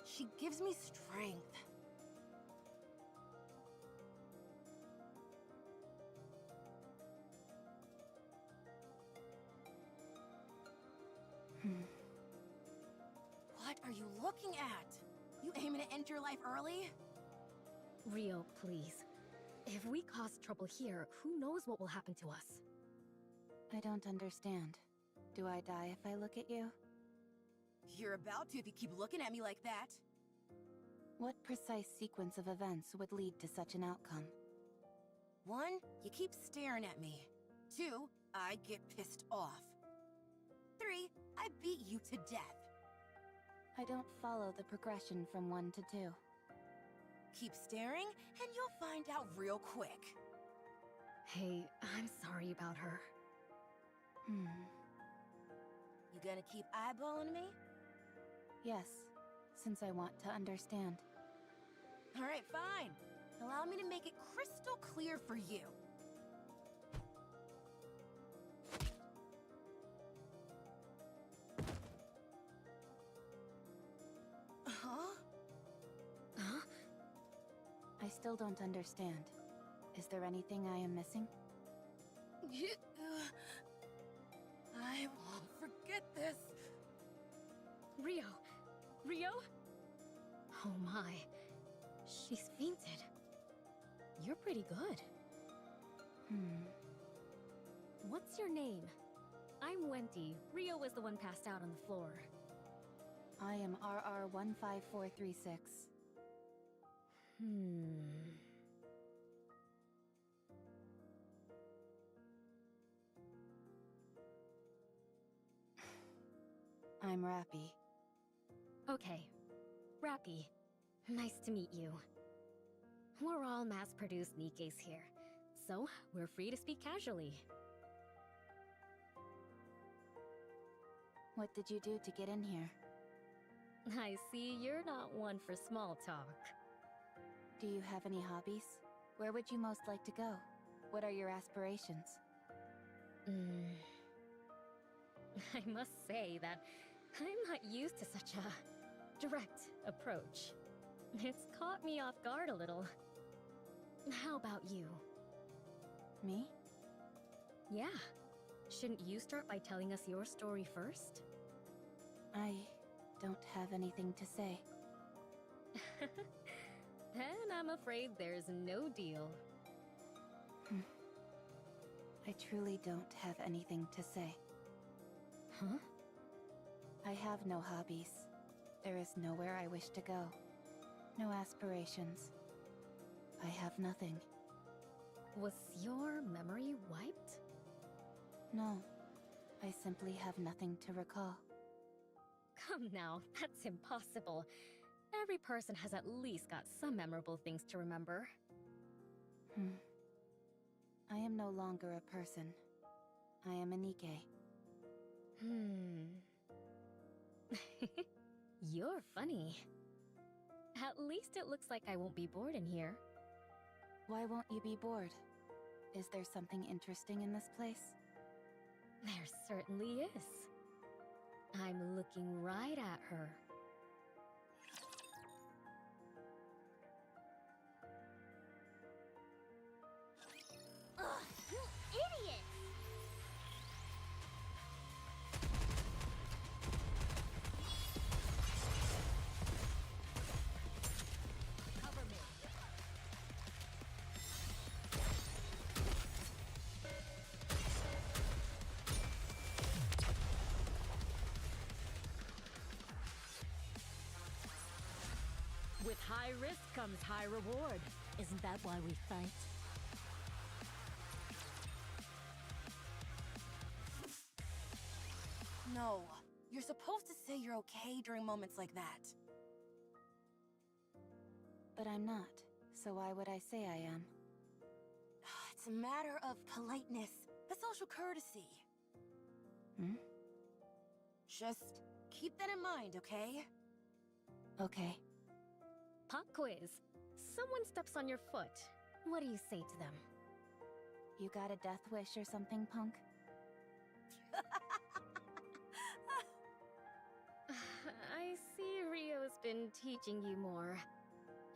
Speaker 7: She gives me strength. What are you looking at? You aiming to end your life early?
Speaker 5: Rio, please. If we cause trouble here, who knows what will happen to us?
Speaker 1: I don't understand. Do I die if I look at you?
Speaker 7: You're about to if you keep looking at me like that.
Speaker 1: What precise sequence of events would lead to such an outcome?
Speaker 7: 1, you keep staring at me. 2, I get pissed off. 3, I beat you to death.
Speaker 1: I don't follow the progression from 1 to 2.
Speaker 7: Keep staring, and you'll find out real quick.
Speaker 5: Hey, I'm sorry about her.
Speaker 7: You gonna keep eyeballing me?
Speaker 1: Yes, since I want to understand.
Speaker 7: Alright, fine. Allow me to make it crystal clear for you. Huh?
Speaker 5: Huh?
Speaker 1: I still don't understand. Is there anything I am missing?
Speaker 7: I won't forget this.
Speaker 5: Rio! Rio? Oh my. She's fainted. You're pretty good. What's your name? I'm Wendy. Rio was the one passed out on the floor.
Speaker 1: I am RR15436. I'm Rappy.
Speaker 5: Okay. Rappy. Nice to meet you. We're all mass-produced Nikkes here, so we're free to speak casually.
Speaker 1: What did you do to get in here?
Speaker 5: I see you're not one for small talk.
Speaker 1: Do you have any hobbies? Where would you most like to go? What are your aspirations?
Speaker 5: I must say that I'm not used to such a direct approach. It's caught me off guard a little. How about you?
Speaker 1: Me?
Speaker 5: Yeah. Shouldn't you start by telling us your story first?
Speaker 1: I don't have anything to say.
Speaker 5: Then I'm afraid there's no deal.
Speaker 1: I truly don't have anything to say.
Speaker 5: Huh?
Speaker 1: I have no hobbies. There is nowhere I wish to go. No aspirations. I have nothing.
Speaker 5: Was your memory wiped?
Speaker 1: No. I simply have nothing to recall.
Speaker 5: Come now, that's impossible. Every person has at least got some memorable things to remember.
Speaker 1: I am no longer a person. I am a Nikke.
Speaker 5: You're funny. At least it looks like I won't be bored in here.
Speaker 1: Why won't you be bored? Is there something interesting in this place?
Speaker 5: There certainly is. I'm looking right at her.
Speaker 3: Ugh, you idiot! Cover me.
Speaker 10: With high risk comes high reward. Isn't that why we fight?
Speaker 7: No, you're supposed to say you're okay during moments like that.
Speaker 1: But I'm not, so why would I say I am?
Speaker 7: It's a matter of politeness, a social courtesy. Just keep that in mind, okay?
Speaker 1: Okay.
Speaker 5: Pop quiz. Someone steps on your foot. What do you say to them?
Speaker 1: You got a death wish or something, punk?
Speaker 5: I see Rio's been teaching you more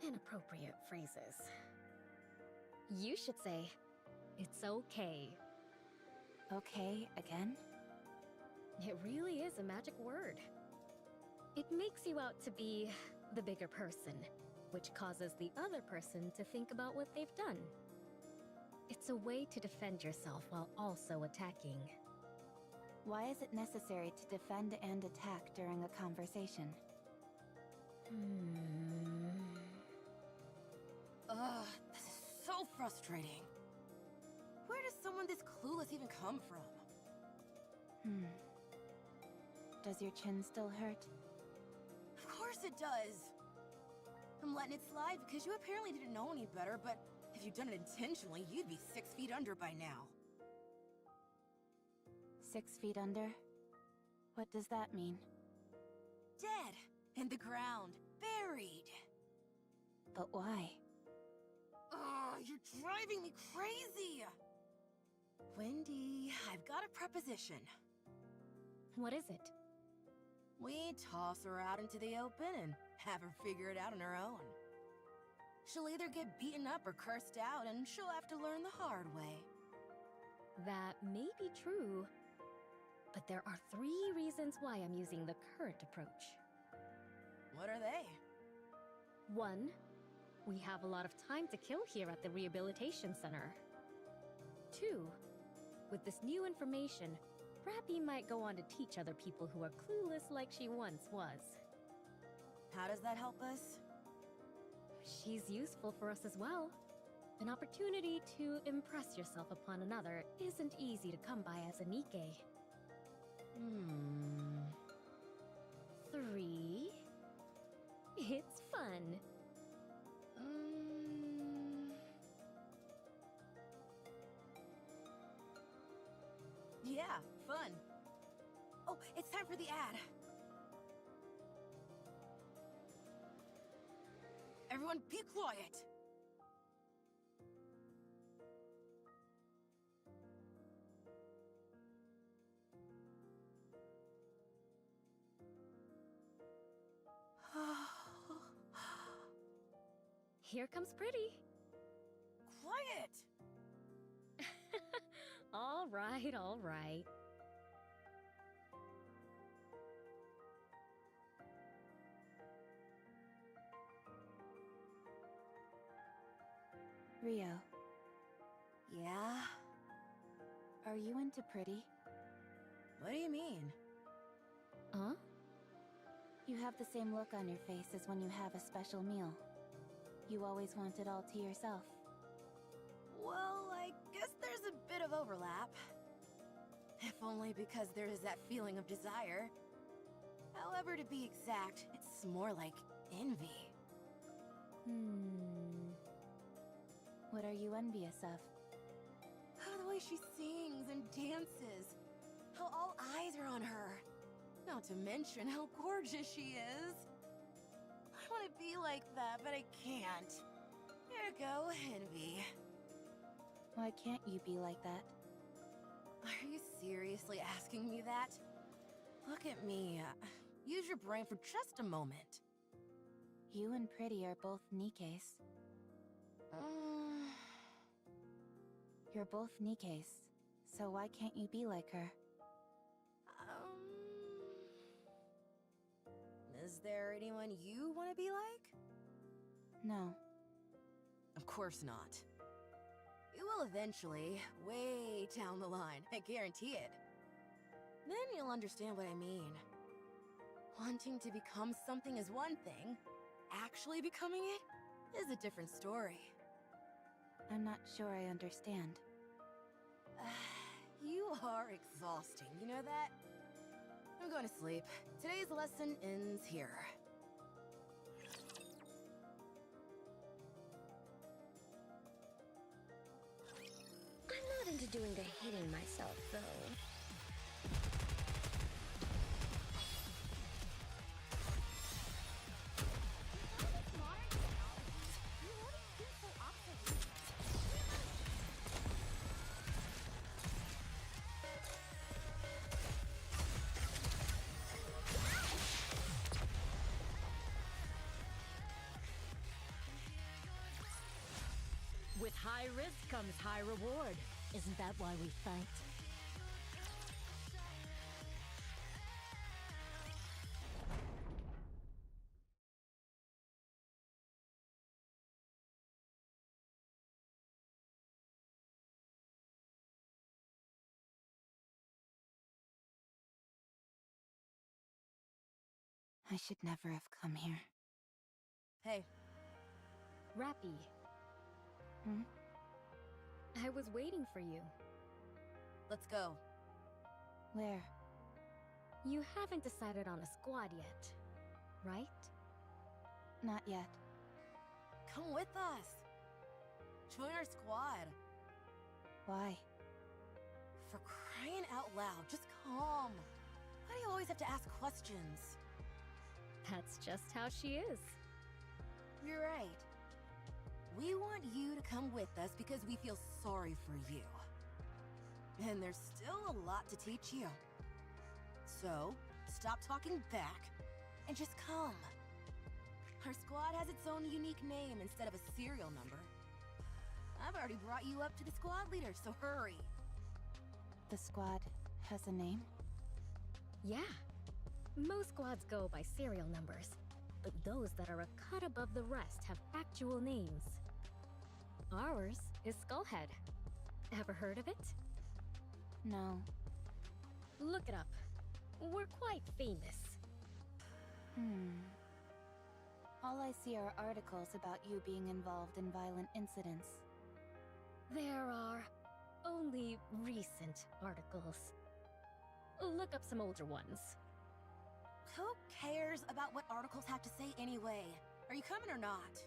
Speaker 5: inappropriate phrases. You should say, "It's okay."
Speaker 1: Okay, again?
Speaker 5: It really is a magic word. It makes you out to be the bigger person, which causes the other person to think about what they've done. It's a way to defend yourself while also attacking.
Speaker 1: Why is it necessary to defend and attack during a conversation?
Speaker 7: Ugh, this is so frustrating. Where does someone this clueless even come from?
Speaker 1: Does your chin still hurt?
Speaker 7: Of course it does. I'm letting it slide because you apparently didn't know any better, but if you'd done it intentionally, you'd be 6 feet under by now.
Speaker 1: 6 feet under? What does that mean?
Speaker 7: Dead. In the ground. Buried.
Speaker 1: But why?
Speaker 7: Ugh, you're driving me crazy! Wendy, I've got a proposition.
Speaker 5: What is it?
Speaker 7: We toss her out into the open and have her figure it out on her own. She'll either get beaten up or cursed out, and she'll have to learn the hard way.
Speaker 5: That may be true, but there are 3 reasons why I'm using the current approach.
Speaker 7: What are they?
Speaker 5: 1, we have a lot of time to kill here at the rehabilitation center. 2, with this new information, Rappy might go on to teach other people who are clueless like she once was.
Speaker 7: How does that help us?
Speaker 5: She's useful for us as well. An opportunity to impress yourself upon another isn't easy to come by as a Nikke. 3, it's fun.
Speaker 7: Yeah, fun. Oh, it's time for the ad. Everyone be quiet.
Speaker 5: Here comes Pretty.
Speaker 7: Quiet.
Speaker 5: All right, all right.
Speaker 1: Rio,
Speaker 11: Yeah?
Speaker 1: are you into Pretty?
Speaker 11: What do you mean?
Speaker 5: Huh?
Speaker 1: You have the same look on your face as when you have a special meal. You always want it all to yourself.
Speaker 11: Well, I guess there's a bit of overlap. If only because there is that feeling of desire. However, to be exact, it's more like envy.
Speaker 1: What are you envious of?
Speaker 11: Oh, the way she sings and dances. How all eyes are on her. Not to mention how gorgeous she is. I want to be like that, but I can't. There you go, envy.
Speaker 1: Why can't you be like that?
Speaker 11: Are you seriously asking me that? Look at me. Use your brain for just a moment.
Speaker 1: You and Pretty are both Nikkes. You're both Nikkes, so why can't you be like her?
Speaker 11: Is there anyone you want to be like?
Speaker 1: No.
Speaker 11: Of course not. You will eventually, way down the line, I guarantee it. Then you'll understand what I mean. Wanting to become something is one thing. Actually becoming it is a different story.
Speaker 1: I'm not sure I understand.
Speaker 11: You are exhausting, you know that? I'm going to sleep. Today's lesson ends here.
Speaker 3: I'm not into doing the hitting myself, though.
Speaker 10: With high risk comes high reward. Isn't that why we fight?
Speaker 1: I should never have come here.
Speaker 11: Hey.
Speaker 5: Rappy,
Speaker 1: Hmm?
Speaker 5: I was waiting for you.
Speaker 11: Let's go.
Speaker 1: Where?
Speaker 5: You haven't decided on a squad yet, right?
Speaker 1: Not yet.
Speaker 11: Come with us. Join our squad.
Speaker 1: Why?
Speaker 11: For crying out loud, just come. Why do you always have to ask questions?
Speaker 5: That's just how she is.
Speaker 11: You're right. We want you to come with us because we feel sorry for you. And there's still a lot to teach you. So, stop talking back and just come. Our squad has its own unique name instead of a serial number. I've already brought you up to the squad leader, so hurry.
Speaker 1: The squad has a name?
Speaker 5: Yeah. Most squads go by serial numbers, but those that are a cut above the rest have actual names. Ours is Skullhead. Ever heard of it?
Speaker 1: No.
Speaker 5: Look it up. We're quite famous.
Speaker 1: All I see are articles about you being involved in violent incidents.
Speaker 5: There are only recent articles. Look up some older ones.
Speaker 11: Who cares about what articles have to say anyway? Are you coming or not?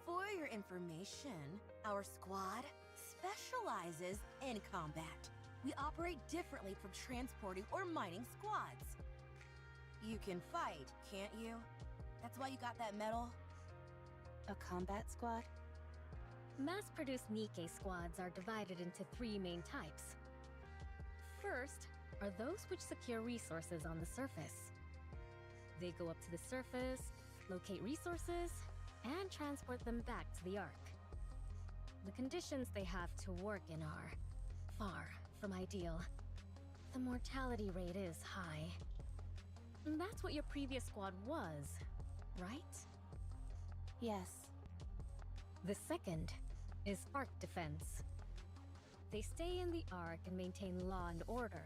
Speaker 11: For your information, our squad specializes in combat. We operate differently from transporting or mining squads. You can fight, can't you? That's why you got that medal?
Speaker 1: A combat squad?
Speaker 5: Mass-produced Nikke squads are divided into three main types. First are those which secure resources on the surface. They go up to the surface, locate resources, and transport them back to the Ark. The conditions they have to work in are far from ideal. The mortality rate is high. And that's what your previous squad was, right?
Speaker 1: Yes.
Speaker 5: The second
Speaker 10: is Ark defense. They stay in the Ark and maintain law and order.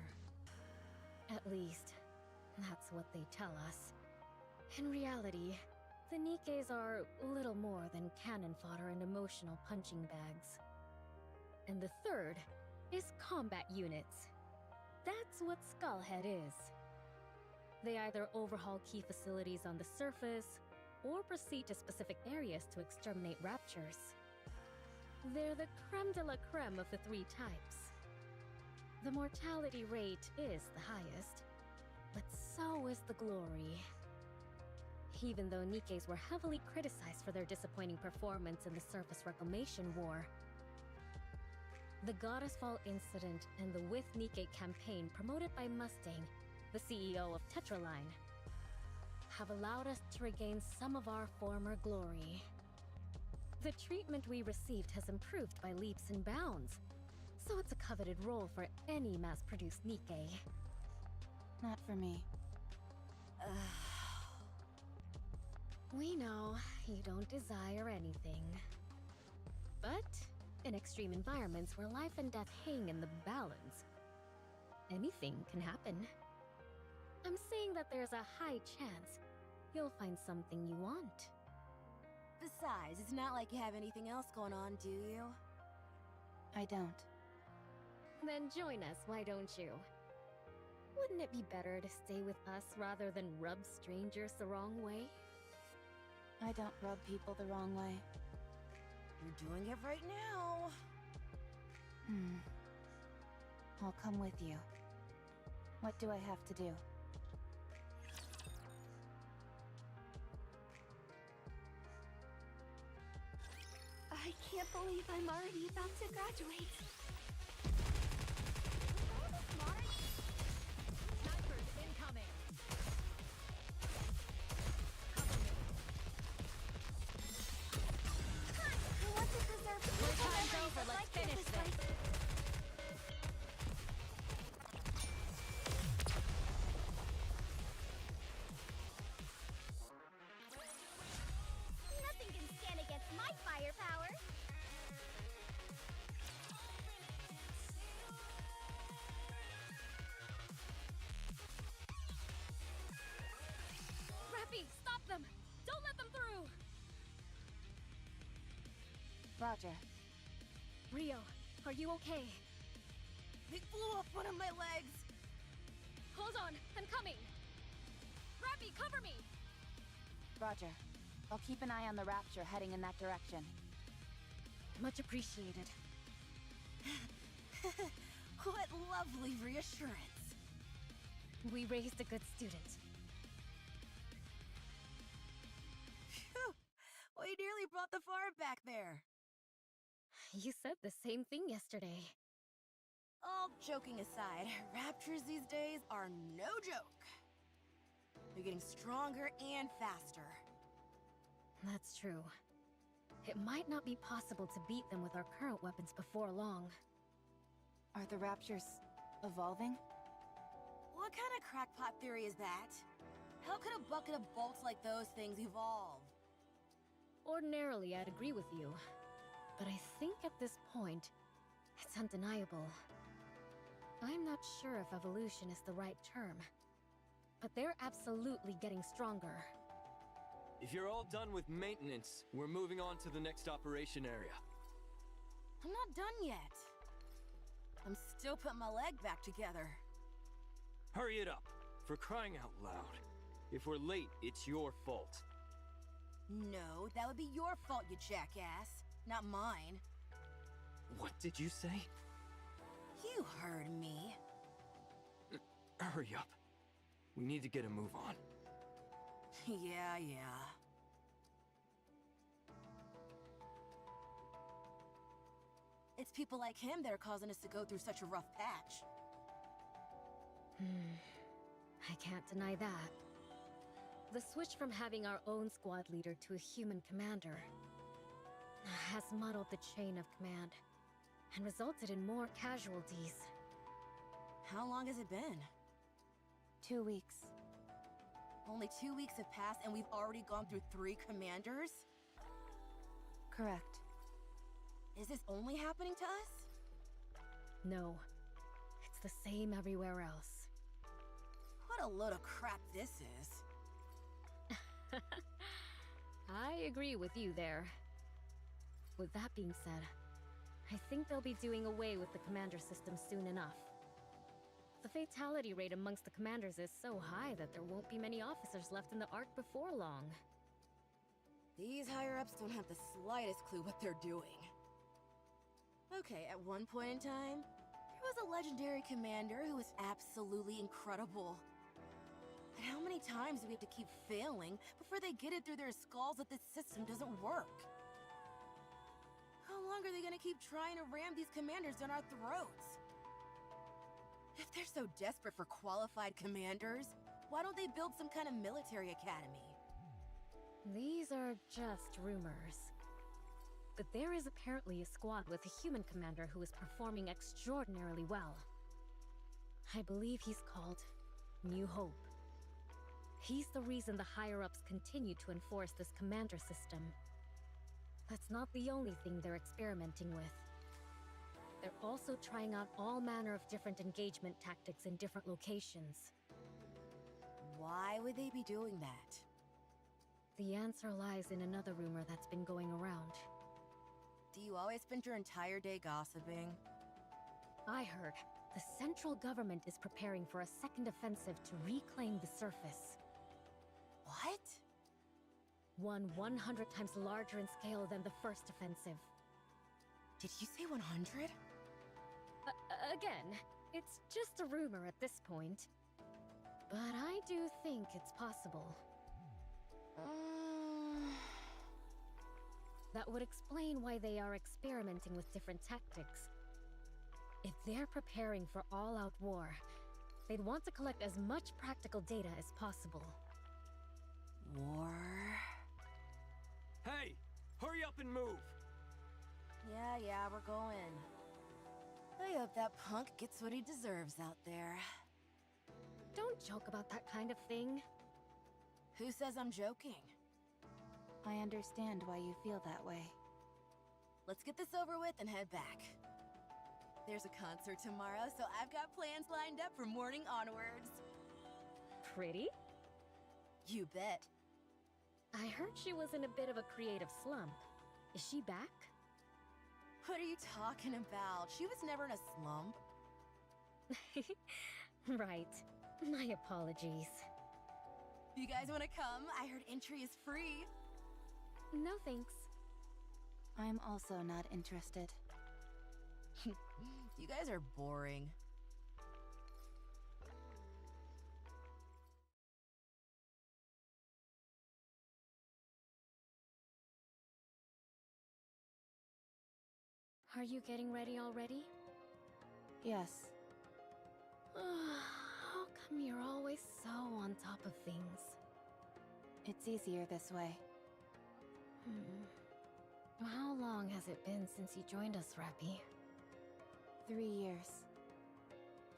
Speaker 10: At least, that's what they tell us. In reality, the Nikkes are little more than cannon fodder and emotional punching bags. And the third is combat units. That's what Skullhead is. They either overhaul key facilities on the surface, or proceed to specific areas to exterminate raptures. They're the creme de la creme of the three types. The mortality rate is the highest, but so is the glory. Even though Nikkes were heavily criticized for their disappointing performance in the Surface Reclamation War, the Goddess Fall incident and the With Nikke campaign promoted by Mustang, the CEO of Tetraline, have allowed us to regain some of our former glory. The treatment we received has improved by leaps and bounds, so it's a coveted role for any mass-produced Nikke.
Speaker 1: Not for me.
Speaker 10: We know you don't desire anything. But in extreme environments where life and death hang in the balance, anything can happen. I'm saying that there's a high chance you'll find something you want.
Speaker 11: Besides, it's not like you have anything else going on, do you?
Speaker 1: I don't.
Speaker 10: Then join us, why don't you? Wouldn't it be better to stay with us rather than rub strangers the wrong way?
Speaker 1: I don't rub people the wrong way.
Speaker 11: You're doing it right now.
Speaker 1: I'll come with you. What do I have to do?
Speaker 3: I can't believe I'm already about to graduate.
Speaker 10: Snipers incoming!
Speaker 3: I want to preserve
Speaker 10: Your
Speaker 3: beautiful
Speaker 10: time's
Speaker 3: memories
Speaker 10: over,
Speaker 3: of
Speaker 10: let's
Speaker 3: my
Speaker 10: finish
Speaker 3: campus
Speaker 10: this.
Speaker 3: life. Nothing can stand against my firepower.
Speaker 10: Rappy, stop them! Don't let them through!
Speaker 1: Roger.
Speaker 10: Rio, are you okay?
Speaker 11: They blew up one of my legs!
Speaker 10: Hold on, I'm coming! Rappy, cover me!
Speaker 1: Roger. I'll keep an eye on the Rapture heading in that direction.
Speaker 10: Much appreciated.
Speaker 11: What lovely reassurance.
Speaker 10: We raised a good student.
Speaker 11: Phew! We nearly brought the farm back there.
Speaker 10: You said the same thing yesterday.
Speaker 11: All joking aside, raptures these days are no joke. They're getting stronger and faster.
Speaker 10: That's true. It might not be possible to beat them with our current weapons before long.
Speaker 1: Are the Raptures evolving?
Speaker 11: What kind of crackpot theory is that? How could a bucket of bolts like those things evolve?
Speaker 10: Ordinarily, I'd agree with you. But I think at this point, it's undeniable. I'm not sure if evolution is the right term. But they're absolutely getting stronger.
Speaker 9: If you're all done with maintenance, we're moving on to the next operation area.
Speaker 11: I'm not done yet. I'm still putting my leg back together.
Speaker 9: Hurry it up, for crying out loud. If we're late, it's your fault.
Speaker 11: No, that would be your fault, you jackass. Not mine.
Speaker 9: What did you say?
Speaker 11: You heard me.
Speaker 9: Hurry up. We need to get a move on.
Speaker 11: Yeah. It's people like him that are causing us to go through such a rough patch.
Speaker 10: I can't deny that. The switch from having our own squad leader to a human commander has muddled the chain of command and resulted in more casualties.
Speaker 11: How long has it been?
Speaker 1: 2 weeks.
Speaker 11: Only 2 weeks have passed and we've already gone through 3 commanders?
Speaker 1: Correct.
Speaker 11: Is this only happening to us?
Speaker 5: No. It's the same everywhere else.
Speaker 11: What a load of crap this is.
Speaker 5: I agree with you there. With that being said, I think they'll be doing away with the commander system soon enough. The fatality rate amongst the commanders is so high that there won't be many officers left in the Ark before long.
Speaker 11: These higher-ups don't have the slightest clue what they're doing. Okay, at one point in time, there was a legendary commander who was absolutely incredible. But how many times do we have to keep failing before they get it through their skulls that this system doesn't work? How long are they gonna keep trying to ram these commanders down our throats? If they're so desperate for qualified commanders, why don't they build some kind of military academy?
Speaker 5: These are just rumors. But there is apparently a squad with a human commander who is performing extraordinarily well. I believe he's called New Hope. He's the reason the higher-ups continue to enforce this commander system. That's not the only thing they're experimenting with. They're also trying out all manner of different engagement tactics in different locations.
Speaker 11: Why would they be doing that?
Speaker 5: The answer lies in another rumor that's been going around.
Speaker 11: Do you always spend your entire day gossiping?
Speaker 5: I heard the central government is preparing for a second offensive to reclaim the surface.
Speaker 11: What?
Speaker 5: One 100 times larger in scale than the first offensive.
Speaker 11: Did you say 100?
Speaker 5: Again, it's just a rumor at this point. But I do think it's possible. That would explain why they are experimenting with different tactics. If they're preparing for all-out war, they'd want to collect as much practical data as possible.
Speaker 11: War?
Speaker 9: Hey! Hurry up and move!
Speaker 11: Yeah, we're going. I hope that punk gets what he deserves out there.
Speaker 5: Don't joke about that kind of thing.
Speaker 11: Who says I'm joking?
Speaker 1: I understand why you feel that way.
Speaker 11: Let's get this over with and head back. There's a concert tomorrow, so I've got plans lined up from morning onwards.
Speaker 5: Pretty?
Speaker 11: You bet.
Speaker 5: I heard she was in a bit of a creative slump. Is she back?
Speaker 11: What are you talking about? She was never in a slump.
Speaker 5: Right. My apologies.
Speaker 11: You guys want to come? I heard entry is free.
Speaker 5: No thanks.
Speaker 1: I'm also not interested.
Speaker 11: You guys are boring.
Speaker 5: Are you getting ready already?
Speaker 1: Yes.
Speaker 5: How come you're always so on top of things?
Speaker 1: It's easier this way.
Speaker 5: How long has it been since you joined us, Rappy?
Speaker 1: 3 years.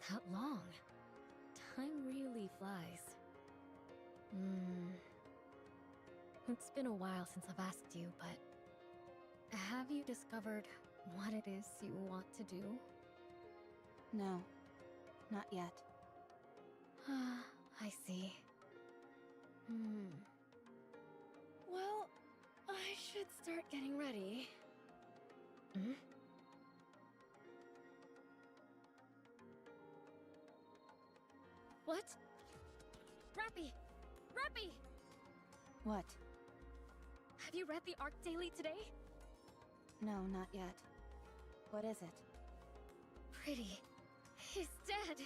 Speaker 5: That long? Time really flies. It's been a while since I've asked you, but have you discovered what it is you want to do?
Speaker 1: No, not yet.
Speaker 5: I see. Well, I should start getting ready. What? Rappy! Rappy!
Speaker 1: What?
Speaker 5: Have you read the Arc Daily today?
Speaker 1: No, not yet. What is it?
Speaker 5: Pretty is dead.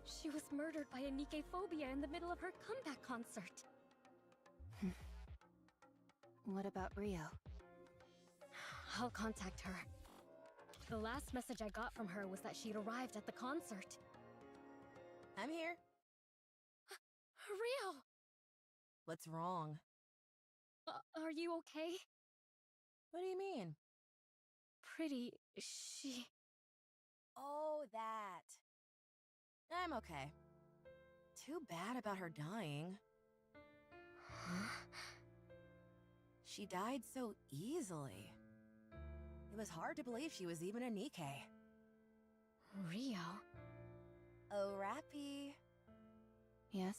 Speaker 5: She was murdered by a Nikke phobia in the middle of her comeback concert.
Speaker 1: What about Rio?
Speaker 5: I'll contact her. The last message I got from her was that she'd arrived at the concert.
Speaker 11: I'm here.
Speaker 5: Rio!
Speaker 11: What's wrong?
Speaker 5: Are you okay?
Speaker 11: What do you mean?
Speaker 5: Pretty, she...
Speaker 11: Oh, that. I'm okay. Too bad about her dying. she died so easily. It was hard to believe she was even a Nikke.
Speaker 5: Rio.
Speaker 11: Oh, Rappy.
Speaker 1: Yes?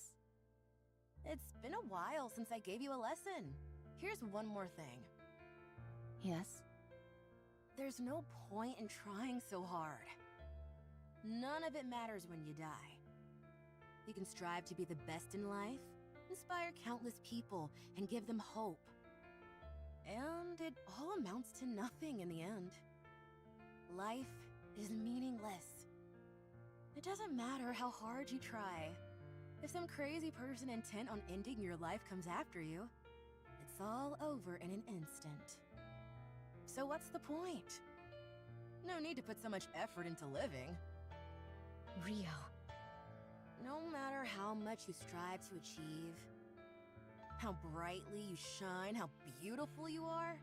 Speaker 11: It's been a while since I gave you a lesson. Here's one more thing.
Speaker 1: Yes?
Speaker 11: There's no point in trying so hard. None of it matters when you die. You can strive to be the best in life, inspire countless people, and give them hope. And it all amounts to nothing in the end. Life is meaningless. It doesn't matter how hard you try. If some crazy person intent on ending your life comes after you, it's all over in an instant. So what's the point? No need to put so much effort into living.
Speaker 5: Rio.
Speaker 11: No matter how much you strive to achieve, how brightly you shine, how beautiful you are,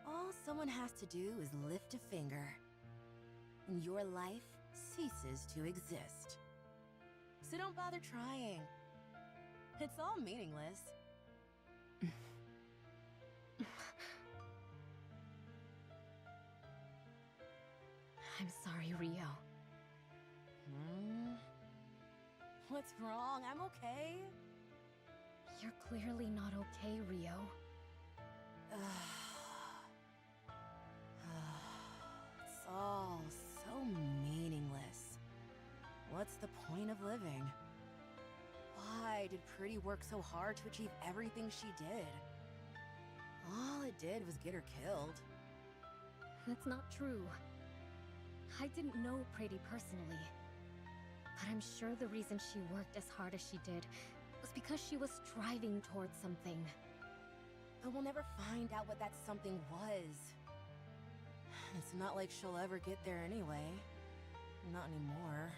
Speaker 11: all someone has to do is lift a finger, and your life ceases to exist. So don't bother trying. It's all meaningless.
Speaker 5: I'm sorry, Rio.
Speaker 11: What's wrong? I'm okay.
Speaker 5: You're clearly not okay, Rio.
Speaker 11: It's all so meaningless. What's the point of living? Why did Pretty work so hard to achieve everything she did? All it did was get her killed.
Speaker 5: That's not true. I didn't know Pretty personally. But I'm sure the reason she worked as hard as she did was because she was striving towards something.
Speaker 11: But we'll never find out what that something was. It's not like she'll ever get there anyway. Not anymore.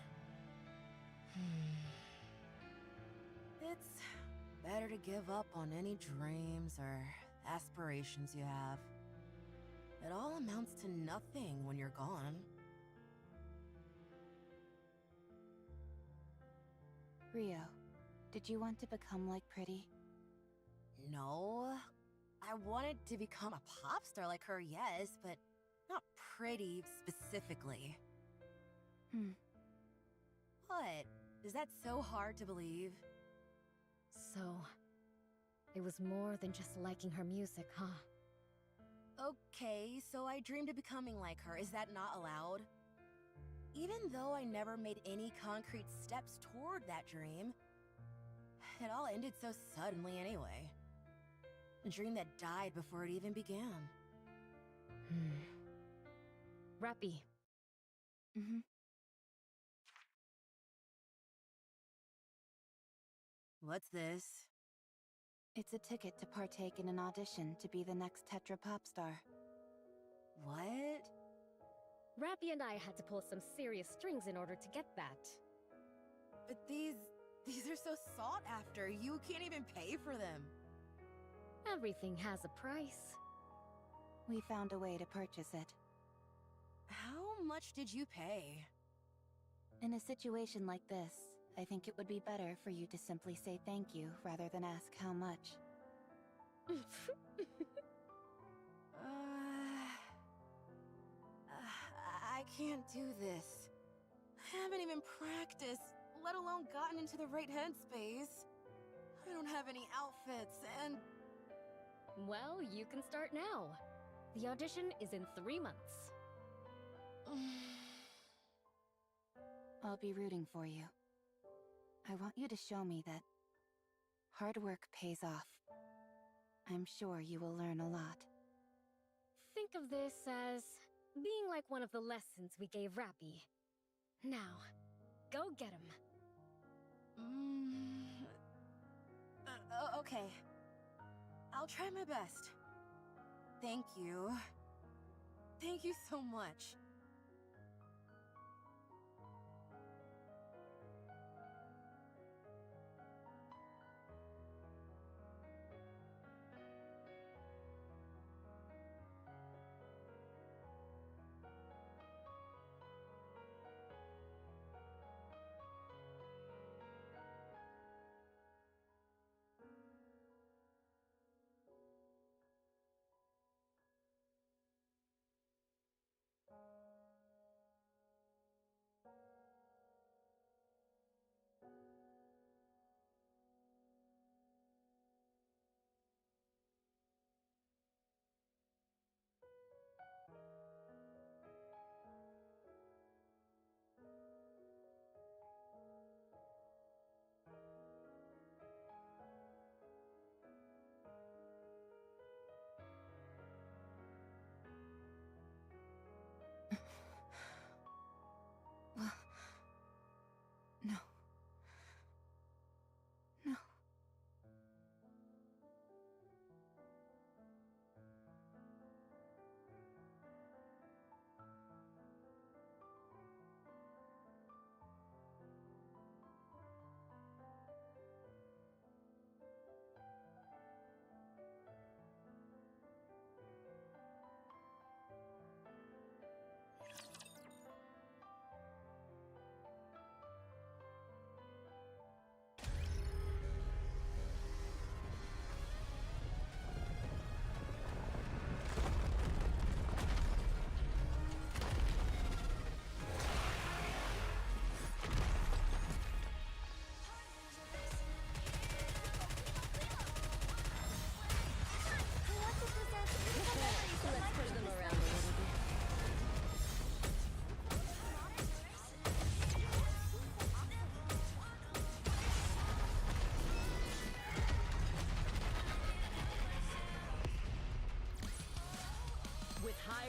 Speaker 11: It's better to give up on any dreams or aspirations you have. It all amounts to nothing when you're gone.
Speaker 1: Rio, did you want to become like Pretty?
Speaker 11: No. I wanted to become a pop star like her, yes, but not Pretty specifically. What? Is that so hard to believe?
Speaker 5: So, it was more than just liking her music, huh?
Speaker 11: Okay, so I dreamed of becoming like her. Is that not allowed? Even though I never made any concrete steps toward that dream, it all ended so suddenly anyway. A dream that died before it even began.
Speaker 5: Rappy.
Speaker 11: What's this?
Speaker 1: It's a ticket to partake in an audition to be the next Tetra pop star.
Speaker 11: What?
Speaker 5: Rappy and I had to pull some serious strings in order to get that.
Speaker 11: But these are so sought after. You can't even pay for them.
Speaker 5: Everything has a price.
Speaker 1: We found a way to purchase it.
Speaker 11: How much did you pay?
Speaker 1: In a situation like this, I think it would be better for you to simply say thank you rather than ask how much.
Speaker 11: I can't do this. I haven't even practiced, let alone gotten into the right headspace. I don't have any outfits, and...
Speaker 5: Well, you can start now. The audition is in 3 months.
Speaker 1: I'll be rooting for you. I want you to show me that hard work pays off. I'm sure you will learn a lot.
Speaker 5: Think of this as being like one of the lessons we gave Rappy. Now, go get him.
Speaker 11: Okay. I'll try my best. Thank you. Thank you so much.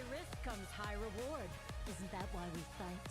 Speaker 10: high risk comes high reward. Isn't that why we fight?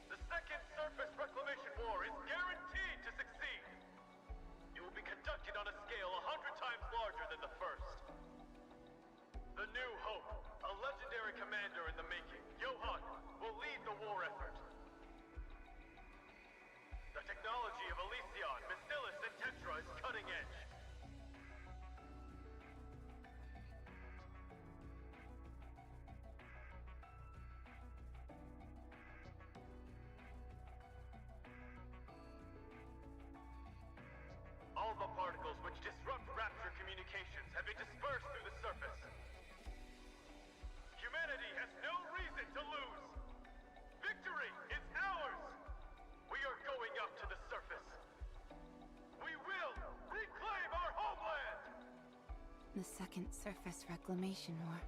Speaker 4: The second surface reclamation war is guaranteed to succeed. It will be conducted on a scale 100 times larger than the first. The New Hope, a legendary commander in the making, Johann, will lead the war effort. The technology of Elysion, Bacillus, and Tetra is cutting edge. All the particles which disrupt Rapture communications have been dispersed through the surface. Humanity has no reason to lose. Victory is ours. We are going up to the surface. We will reclaim our homeland!
Speaker 1: The second surface reclamation war.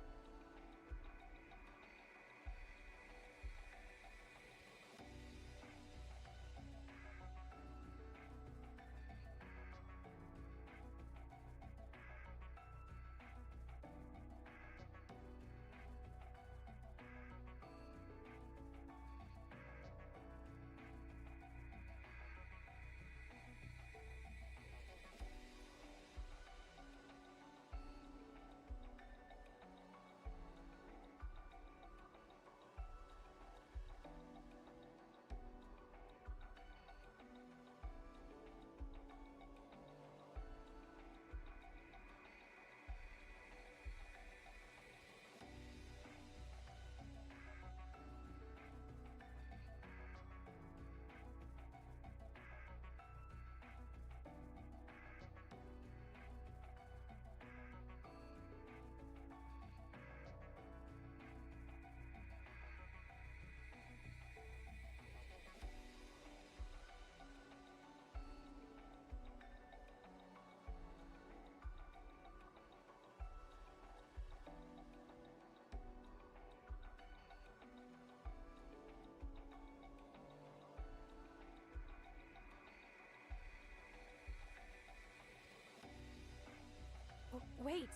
Speaker 5: Wait,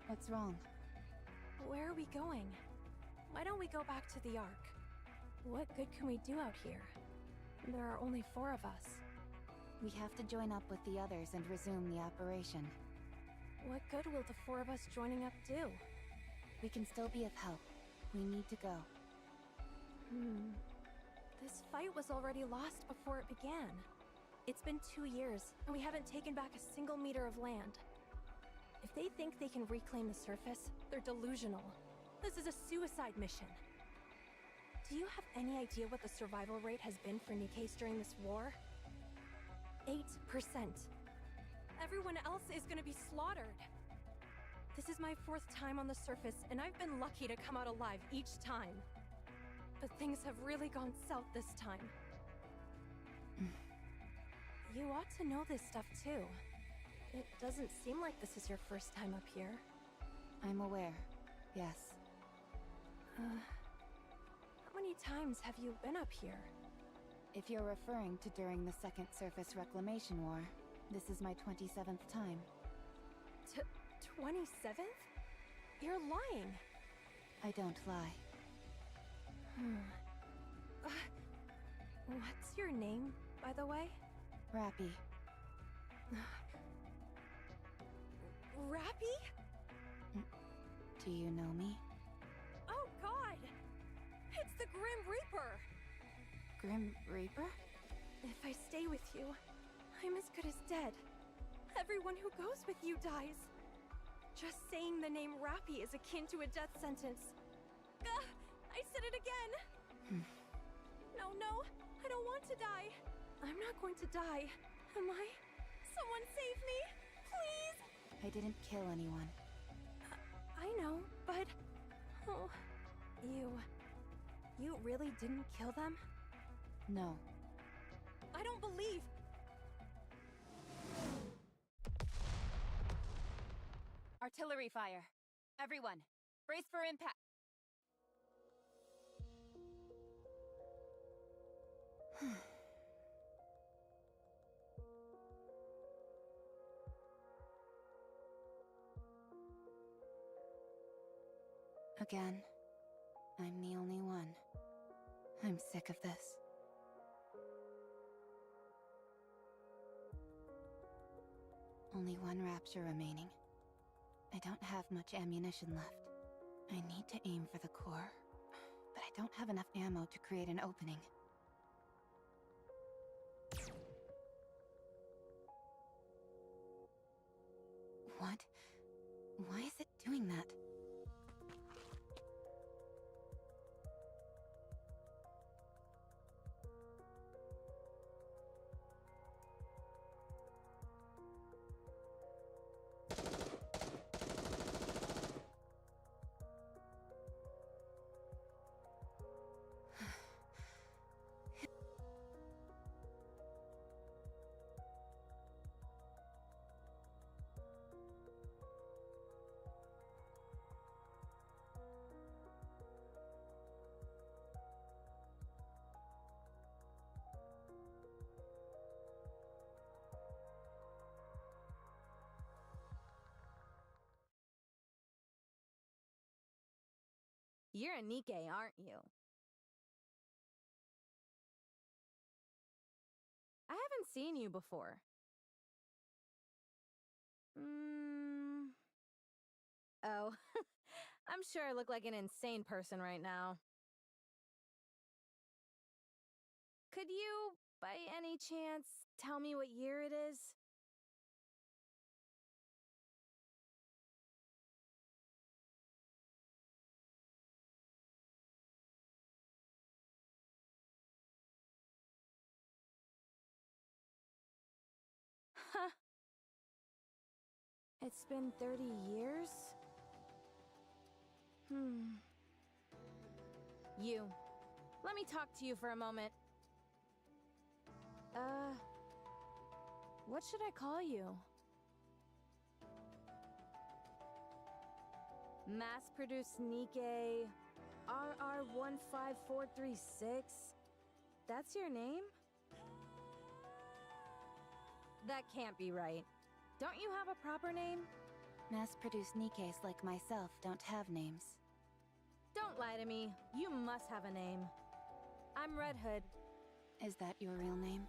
Speaker 1: What's wrong?
Speaker 5: where are we going? Why don't we go back to the Ark? What good can we do out here? There are only 4 of us.
Speaker 1: We have to join up with the others and resume the operation.
Speaker 5: What good will the 4 of us joining up do?
Speaker 1: We can still be of help. We need to go.
Speaker 5: This fight was already lost before it began. It's been 2 years, and we haven't taken back a single meter of land. If they think they can reclaim the surface, they're delusional. This is a suicide mission. Do you have any idea what the survival rate has been for Nikke's during this war? 8%. Everyone else is gonna be slaughtered. This is my 4th time on the surface, and I've been lucky to come out alive each time. But things have really gone south this time. You ought to know this stuff too. It doesn't seem like this is your first time up here.
Speaker 1: I'm aware, yes.
Speaker 5: How many times have you been up here?
Speaker 1: If you're referring to during the Second Surface Reclamation War, this is my 27th time.
Speaker 5: 27th? You're lying.
Speaker 1: I don't lie.
Speaker 5: What's your name, by the way?
Speaker 1: Rappy.
Speaker 5: Rappy?
Speaker 1: Do you know me?
Speaker 5: Oh god! It's the Grim Reaper!
Speaker 1: Grim Reaper?
Speaker 5: If I stay with you, I'm as good as dead. Everyone who goes with you dies. Just saying the name Rappy is akin to a death sentence. I said it again! No, I don't want to die. I'm not going to die, am I? Someone save me, please!
Speaker 1: I didn't kill anyone.
Speaker 5: I know, but... Oh... You really didn't kill them?
Speaker 1: No.
Speaker 5: I don't believe...
Speaker 1: Artillery fire. Everyone, brace for impact. Again, I'm the only one. I'm sick of this. Only one rapture remaining. I don't have much ammunition left. I need to aim for the core, but I don't have enough ammo to create an opening. What? Why is it doing that?
Speaker 10: You're a Nikke, aren't you? I haven't seen you before. Oh, I'm sure I look like an insane person right now. Could you, by any chance, tell me what year it is? Huh. It's been 30 years? You. Let me talk to you for a moment. What should I call you? Mass-produced Nikke RR15436. That's your name? That can't be right. Don't you have a proper name?
Speaker 1: Mass-produced Nikkes like myself don't have names.
Speaker 10: Don't lie to me. You must have a name. I'm Red Hood.
Speaker 1: Is that your real name?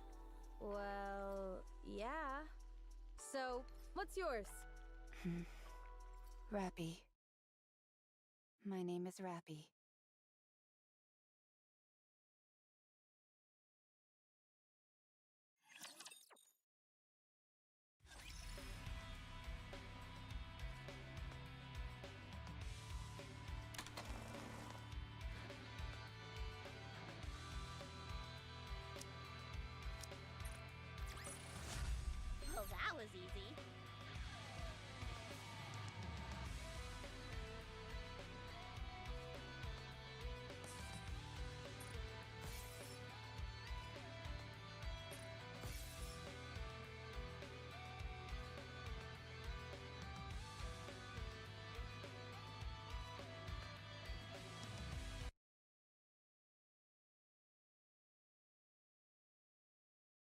Speaker 10: Well, yeah. So, what's yours?
Speaker 1: Rappy. My name is Rappy.
Speaker 3: Well, that was easy.